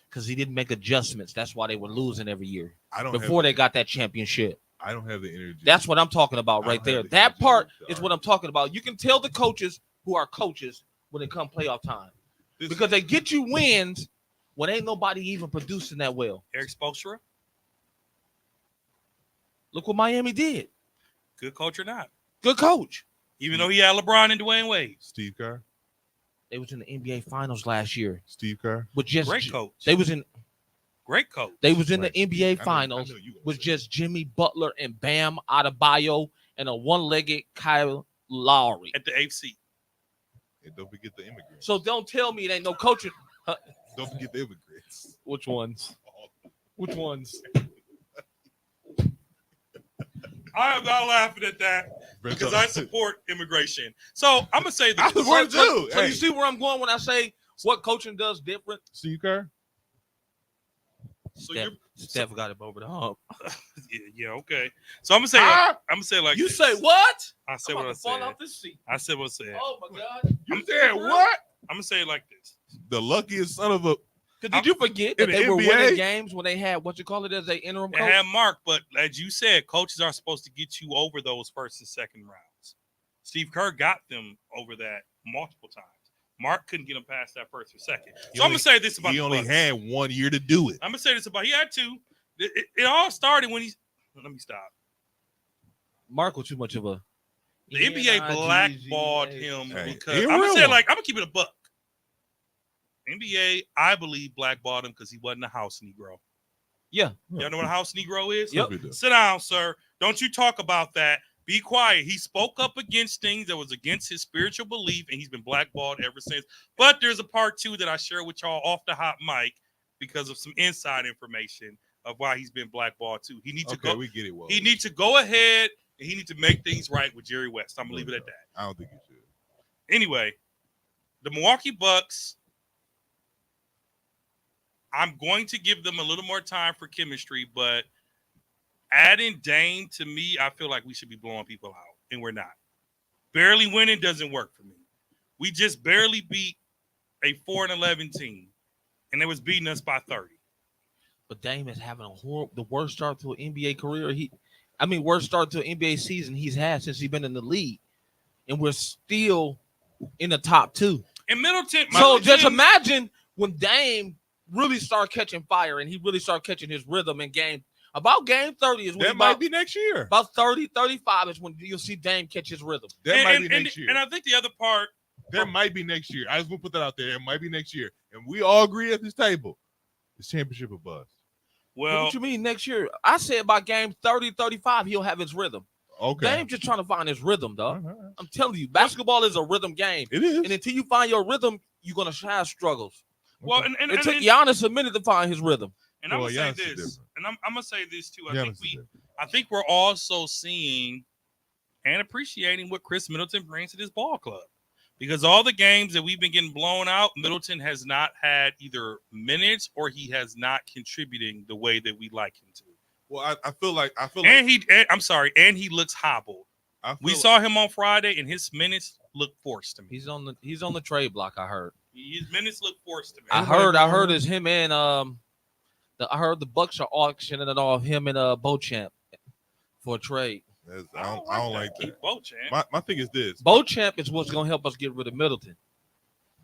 Because he didn't make adjustments. That's why they were losing every year. Before they got that championship. I don't have the energy. That's what I'm talking about right there. That part is what I'm talking about. You can tell the coaches who are coaches when it comes playoff time. Because they get you wins when ain't nobody even producing that well. Eric Spoelstra? Look what Miami did. Good coach or not? Good coach. Even though he had LeBron and Dwayne Wade. Steve Kerr? They was in the NBA Finals last year. Steve Kerr? With just great coach. They was in great coach. They was in the NBA Finals with just Jimmy Butler and Bam Adebayo and a one-legged Kyle Lowry. At the 8th seed. And don't forget the immigrants. So don't tell me it ain't no coaching. Don't forget the immigrants. Which ones? Which ones? I am not laughing at that because I support immigration. So I'm gonna say this. I support it too. So you see where I'm going when I say what coaching does different? Steve Kerr? So Steph got him over the hump. Yeah, okay. So I'm gonna say like you this. say what? I said I'm what I fall said. off this seat. I said what I said. Oh my God! You said what? I'm gonna say it like this. The luckiest son of a. Did you forget that in they the were NBA? winning games when they had what you call it as a interim They coach? had Mark, but as you said, coaches are supposed to get you over those first and second rounds. Steve Kerr got them over that multiple times. Mark couldn't get them past that first or second. So I'm gonna say this about he the only Bucks. had 1 year to do it. I'm gonna say this about he had 2. It all started when he's. Let me stop. Mark was too much of a. The NBA blackballed him because he a I'm real gonna say one. like I'm gonna keep it a buck. NBA, I believe, blackballed him because he wasn't a house Negro. Yeah. Y'all know what a house Negro is? Yep. Sit down, sir. Don't you talk about that. Be quiet. He spoke up against things that was against his spiritual belief, and he's been blackballed ever since. But there's a part 2 that I share with y'all off the hot mic because of some inside information of why he's been blackballed too. He needs to go. We get it. Well, He needs to go ahead and he needs to make things right with Jerry West. I'm gonna leave it at that. I don't think you should. Anyway, the Milwaukee Bucks I'm going to give them a little more time for chemistry, but adding Dame to me, I feel like we should be blowing people out, and we're not. Barely winning doesn't work for me. We just barely beat a 4-11 team, and they was beating us by 30. But Dame is having the worst start to an NBA career. Worst start to an NBA season he's had since he's been in the league, and we're still in the top 2. And Middleton. So just imagine when Dame really start catching fire and he really start catching his rhythm in game. About game 30 is when that might be next year. About 30, 35 is when you'll see Dame catch his rhythm. That might be next year. And I think the other part. That might be next year. I just want to put that out there. It might be next year. And we all agree at this table. It's championship or bust. Well, what you mean next year? I said by game 30, 35, he'll have his rhythm. Okay. Dame's just trying to find his rhythm, dog. I'm telling you, basketball is a rhythm game. It is. And until you find your rhythm, you're going to have struggles. Well, it took Giannis a minute to find his rhythm. And I'm going to say this. And I'm going to say this, too. I think we're also seeing and appreciating what Chris Middleton brings to this ball club. Because all the games that we've been getting blown out, Middleton has not had either minutes or he has not contributing the way that we like him to. Well, I feel like and he looks hobbled. We saw him on Friday, and his minutes look forced to me. He's on the trade block. I heard his minutes look forced to me. I heard it's him and I heard the Bucks are auctioning it off him and Beauchamp for a trade. I don't like that. Beauchamp. My thing is this: Beauchamp is what's gonna help us get rid of Middleton.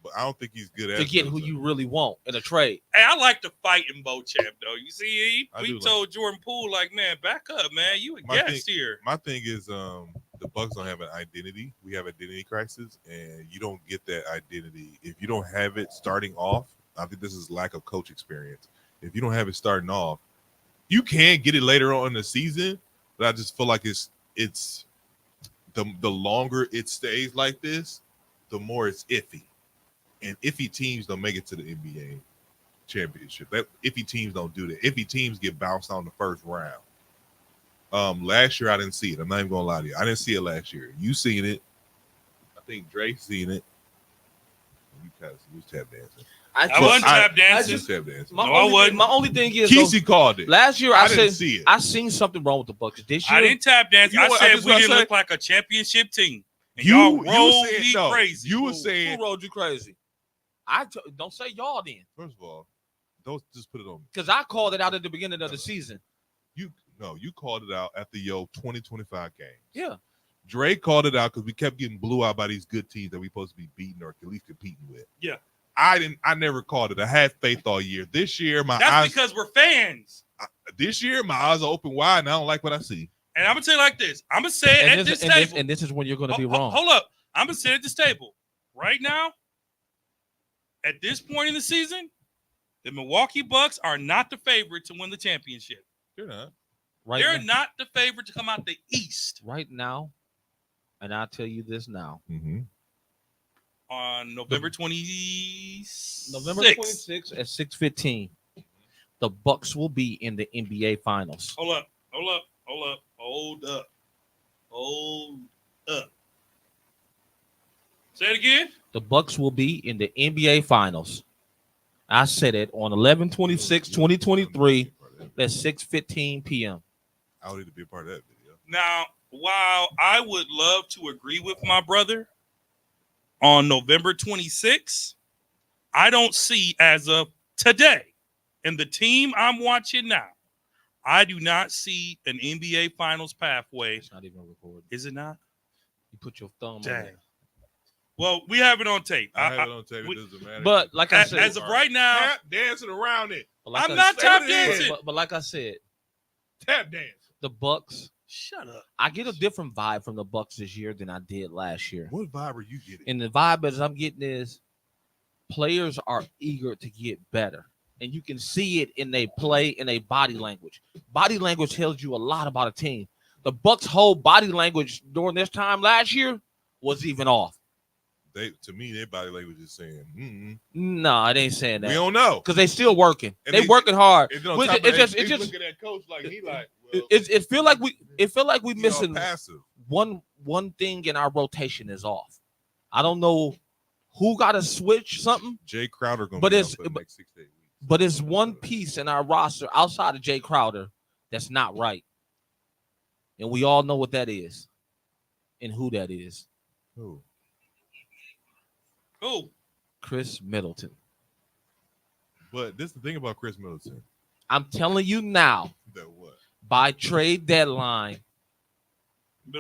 But I don't think he's good at to get who you really want in a trade. Hey, I like the fight in Beauchamp though. You see, we told Jordan Poole, like, man, back up, man. You a guest here. My thing is, the Bucks don't have an identity. We have identity crisis, and you don't get that identity if you don't have it starting off. I think this is lack of coach experience. If you don't have it starting off, you can get it later on in the season. But I just feel like it's the longer it stays like this, the more it's iffy. And iffy teams don't make it to the NBA championship. Iffy teams don't do that. Iffy teams get bounced on the first round. Last year I didn't see it. I'm not even gonna lie to you. I didn't see it last year. You seen it. I think Drake seen it. You was tap dancing. I wasn't tap dancing. My only thing is Kesey called it. Last year I didn't see it. I seen something wrong with the Bucks. This year I didn't tap dance. I said we didn't look like a championship team. And y'all rolled me crazy. You were saying who rolled you crazy? Don't say y'all then. First of all, don't just put it on me. Because I called it out at the beginning of the season. You called it out after your 2025 game. Yeah. Drake called it out because we kept getting blew out by these good teams that we supposed to be beating or at least competing with. Yeah. I never called it. I had faith all year. This year, That's because we're fans. This year, my eyes are open wide, and I don't like what I see. And I'm gonna tell you like this. I'm gonna say it at this table. And this is when you're gonna be wrong. Hold up. I'm gonna say it at this table. Right now, at this point in the season, the Milwaukee Bucks are not the favorite to win the championship. They're not. They're not the favorite to come out the East. Right now, and I'll tell you this now. Mm-hmm. On November 26th. November 26th at 6:15, the Bucks will be in the NBA Finals. Hold up. Say it again. The Bucks will be in the NBA Finals. I said it on 11/26/2023 at 6:15 p.m. I would need to be a part of that video. Now, while I would love to agree with my brother on November 26th, I don't see as of today, and the team I'm watching now, I do not see an NBA Finals pathway. It's not even recorded. Is it not? You put your thumb on there. Well, we have it on tape. I have it on tape. It doesn't matter. But like I said, as of right now, tap dancing around it. Like I'm not tap dancing. But like I said, tap dance. The Bucks. Shut up. I get a different vibe from the Bucks this year than I did last year. What vibe are you getting? And the vibe as I'm getting is players are eager to get better. And you can see it in their play, in their body language. Body language tells you a lot about a team. The Bucks' whole body language during this time last year was even off. To me, their body language is saying, No, it ain't saying that. We don't know. Because they still working. They working hard. It's just looking at coach like he like, well, it feel like we missing passive. One thing in our rotation is off. I don't know who got to switch something. Jay Crowder going to be out for the next 6 to 8 weeks. But it's one piece in our roster outside of Jay Crowder that's not right. And we all know what that is and who that is. Who? Who? Chris Middleton. But this is the thing about Chris Middleton. I'm telling you now, That what? by trade deadline,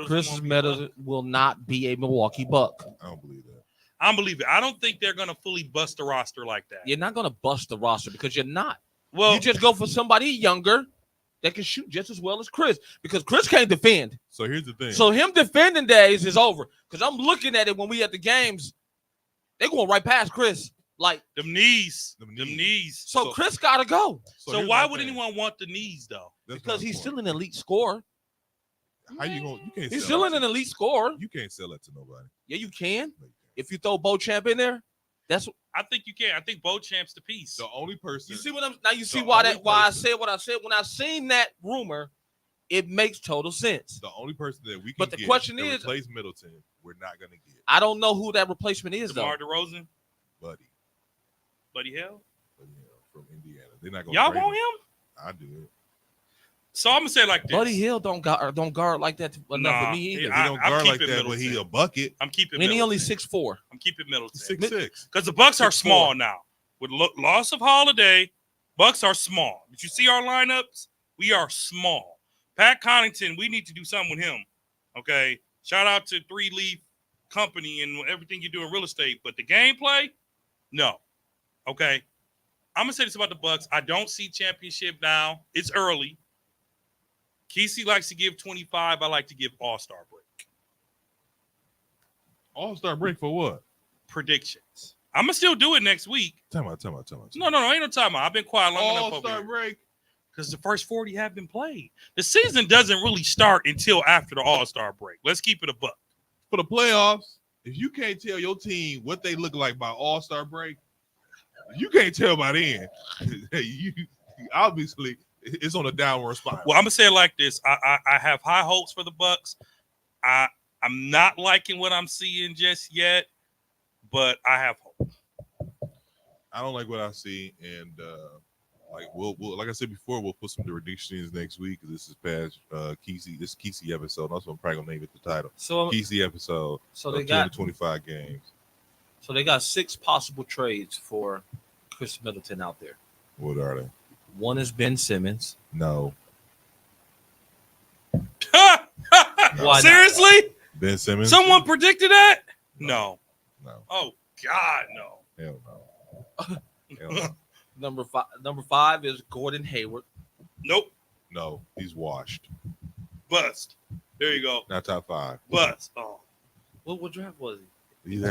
Chris won't be Middleton will not be a Milwaukee Buck. I don't believe that. I don't believe it. I don't think they're gonna fully bust the roster like that. You're not going to bust the roster because you're not. Well, You just go for somebody younger that can shoot just as well as Chris because Chris can't defend. So here's the thing. So him defending days is over because I'm looking at it when we at the games. They going right past Chris. Like, them knees. Them Them knees. knees. so Chris got to go So here's why my would thing. anyone want the knees though? That's because my he's point. still an elite scorer. How you going? You can't. He's sell still that an to- elite scorer. You can't sell that to nobody. Yeah, you can. No, you can't. If you throw Beauchamp in there, that's I think you can. I think Beauchamp's the piece. The only person. you see what I'm now. You see The why only I person- said what I said when I seen that rumor. It makes total sense. The only person that we can But the get question to is- replace Middleton, we're not gonna get I don't know who that replacement is though. DeMar DeRozan, Buddy. Buddy Hill. From Indiana. They're not gonna. Y'all trade want him? I do. So I'm gonna say it like this. Buddy Hill don't guard like that enough Nah, for me either. He I- don't I'm guard like keeping that, but he Middleton. a bucket. I'm keeping. and he only Middleton. 6'4". I'm keeping Middleton 6'6". because the Bucks are 6'4". small now. With loss of Holiday, Bucks are small. Did you see our lineups? We are small. Pat Connaughton, we need to do something with him. Okay. Shout out to Three Leaf Company and everything you do in real estate, but the gameplay, no. Okay. I'm gonna say this about the Bucks. I don't see championship now. It's early. Kesey likes to give 25. I like to give All-Star break. All-Star break for what? Predictions. I'm gonna still do it next week. Time out. No, ain't no time out. I've been quiet long enough over All-Star here. break. Because the first 40 have been played. The season doesn't really start until after the All-Star break. Let's keep it a buck. For the playoffs, if you can't tell your team what they look like by All-Star break, you can't tell by then. you obviously it's on a downward spiral. Well, I'm gonna say it like this. I have high hopes for the Bucks. I'm not liking what I'm seeing just yet, but I have hope. I don't like what I see, and like we'll like I said before, we'll put some predictions next week. This is past Kesey. This Kesey episode. Also, I'm probably gonna name it the title. So Kesey episode. so of they got 25 games. so they got 6 possible trades for Chris Middleton out there. What are they? One is Ben Simmons. No. Why not? Seriously? Ben Simmons. Someone predicted that? No. No. Oh God, no. Hell no. Hell no. Number five is Gordon Hayward. Nope. No, he's washed. Bust. There you go. Not top 5. Bust. Oh. What draft was he? He's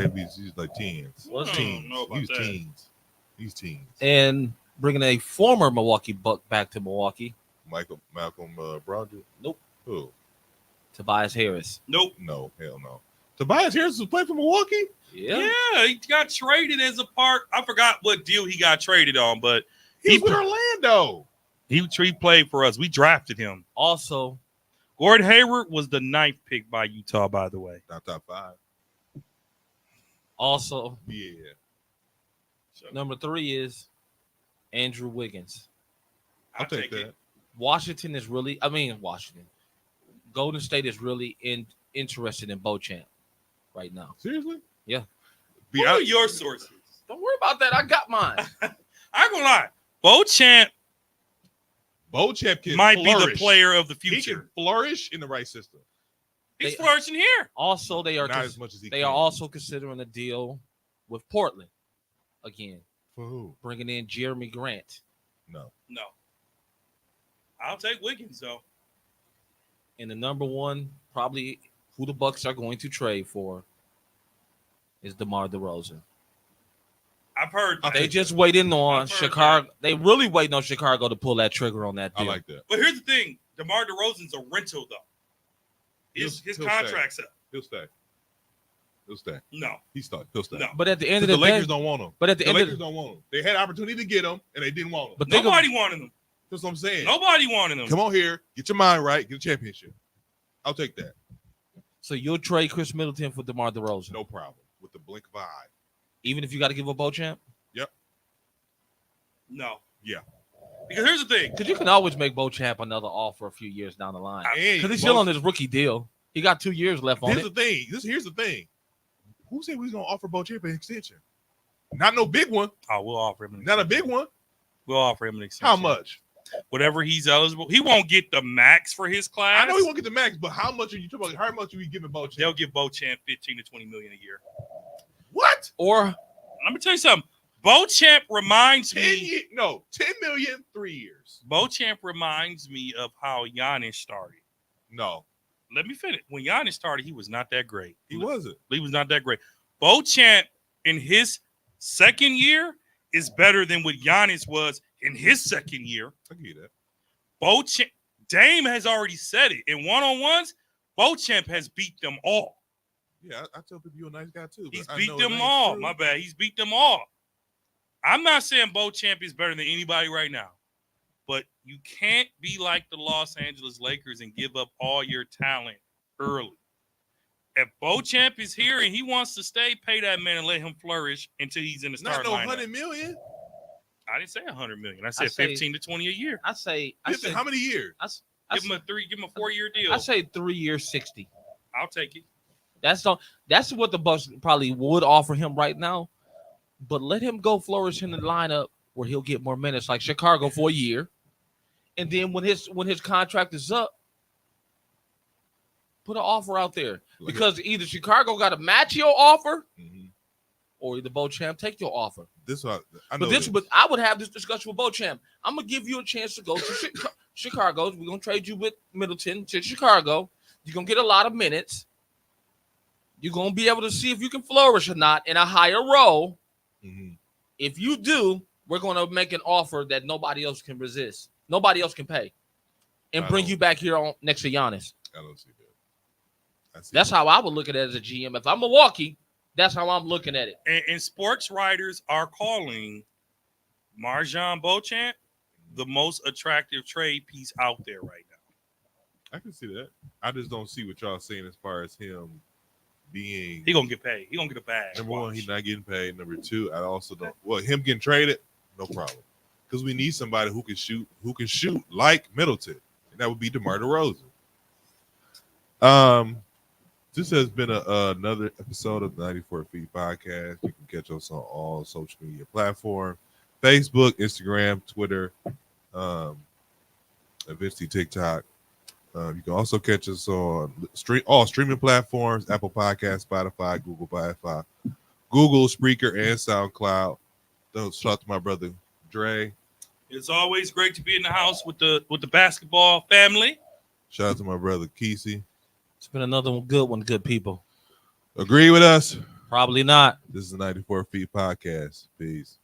like teens. Was I he? don't know about He was that. teens. He's teens. And bringing a former Milwaukee Buck back to Milwaukee, Malcolm Brogdon. Nope. Who? Tobias Harris. Nope. No, hell no. Tobias Harris was playing for Milwaukee. Yeah. Yeah, he got traded as a part. I forgot what deal he got traded on, but He was with Orlando. he played for us. We drafted him. Also, Gordon Hayward was the 9th pick by Utah, by the way. Not top 5. Yeah. number 3 is Andrew Wiggins. I'll take that. it. Washington is really, Washington. Golden State is really interested in Beauchamp right now. Seriously? Yeah. What are your sources? Don't worry about that. I got mine. I ain't gonna lie. Beauchamp Beauchamp can might be the flourish. player of the He future. can flourish in the right system. He's They- flourishing here. Also, they are Not as much as he they can. are also considering a deal with Portland again, For who? bringing in Jeremy Grant. No. No. I'll take Wiggins though. And the number one, probably who the Bucks are going to trade for, is DeMar DeRozan. I've heard that. They just waiting on I've heard Chicago. They really waiting on Chicago to pull that trigger on that I deal. like that. But here's the thing: DeMar DeRozan's a rental though. His He'll contract's up. He'll stay. He'll stay. No, He's stuck. He'll stay. no. But at the end of The the day, Lakers don't want him. but at the The end of Lakers don't want him. They had opportunity to get him, and they didn't want him. but think of, Nobody wanted him. That's what I'm saying. Nobody wanted him. Come on here, get your mind right, get a championship. I'll take that. so you'll trade Chris Middleton for DeMar DeRozan, No problem. With the blink of an eye. even if you got to give up Beauchamp. No. Yeah. Because here's the thing. Because you can always make Beauchamp another offer a few years down the line. And Because he's still on his rookie deal. He got 2 years left on here's it. the thing. Here's the thing. Who said we was gonna offer Beauchamp an extension? Not no big one. Oh, we'll offer him an Not extension. a big one. We'll offer him an extension. How much? Whatever he's eligible. He won't get the max for his class. I know he won't get the max, but how much are you talking about? How much are we giving Beauchamp? They'll give Beauchamp 15 to 20 million a year. What? Or Let me tell you something. Beauchamp reminds 10 me. million, 3 years. Beauchamp reminds me of how Giannis started. No, Let me finish. When Giannis started, he was not that great. he wasn't. He was not that great. Beauchamp in his second year is better than what Giannis was in his second year. I get that. Beauchamp, Dame has already said it. In one-on-ones, Beauchamp has beat them all. Yeah, I tell people you're a nice guy too. But He's I beat know them it ain't all. true. My bad. He's beat them all. I'm not saying Beauchamp is better than anybody right now, but you can't be like the Los Angeles Lakers and give up all your talent early. If Beauchamp is here and he wants to stay, pay that man and let him flourish until he's in the Not starting no lineup. 100 million. I didn't say 100 million. I said say- 15 to 20 a year. I say How many years? Give him a 4-year deal. I say 3 years, 60. I'll take it. That's what the Bucks probably would offer him right now. But let him go flourish in the lineup where he'll get more minutes, like Chicago for a year. And then when his contract is up, put an offer out there. Because either Chicago got to match your offer, Mhm. or either Beauchamp take your offer. This I know. But I would have this discussion with Beauchamp. I'm gonna give you a chance to go to Chicago. We're gonna trade you with Middleton to Chicago. You're gonna get a lot of minutes. You're gonna be able to see if you can flourish or not in a higher role. Mhm. If you do, we're gonna make an offer that nobody else can resist. Nobody else can pay, and bring you back here on next to Giannis. I don't see that. That's how I would look at it as a GM. If I'm Milwaukee, that's how I'm looking at it. And sports writers are calling Marjan Beauchamp the most attractive trade piece out there right now. I can see that. I just don't see what y'all saying as far as him being. He gonna get paid. He gonna get a bag. Number one, Watch. he's not getting paid. Number two, I also don't. Well, him getting traded, no problem, because we need somebody who can shoot like Middleton, and that would be DeMar DeRozan. This has been another episode of the 94 Feet Podcast. You can catch us on all social media platforms: Facebook, Instagram, Twitter, eventually TikTok. You can also catch us on all streaming platforms: Apple Podcasts, Spotify, Google, Spreaker, and SoundCloud. Shout out to my brother Dre. It's always great to be in the house with the basketball family. Shout out to my brother Kesey. It's been another good one, good people. Agree with us? Probably not. This is the 94 Feet Podcast. Peace.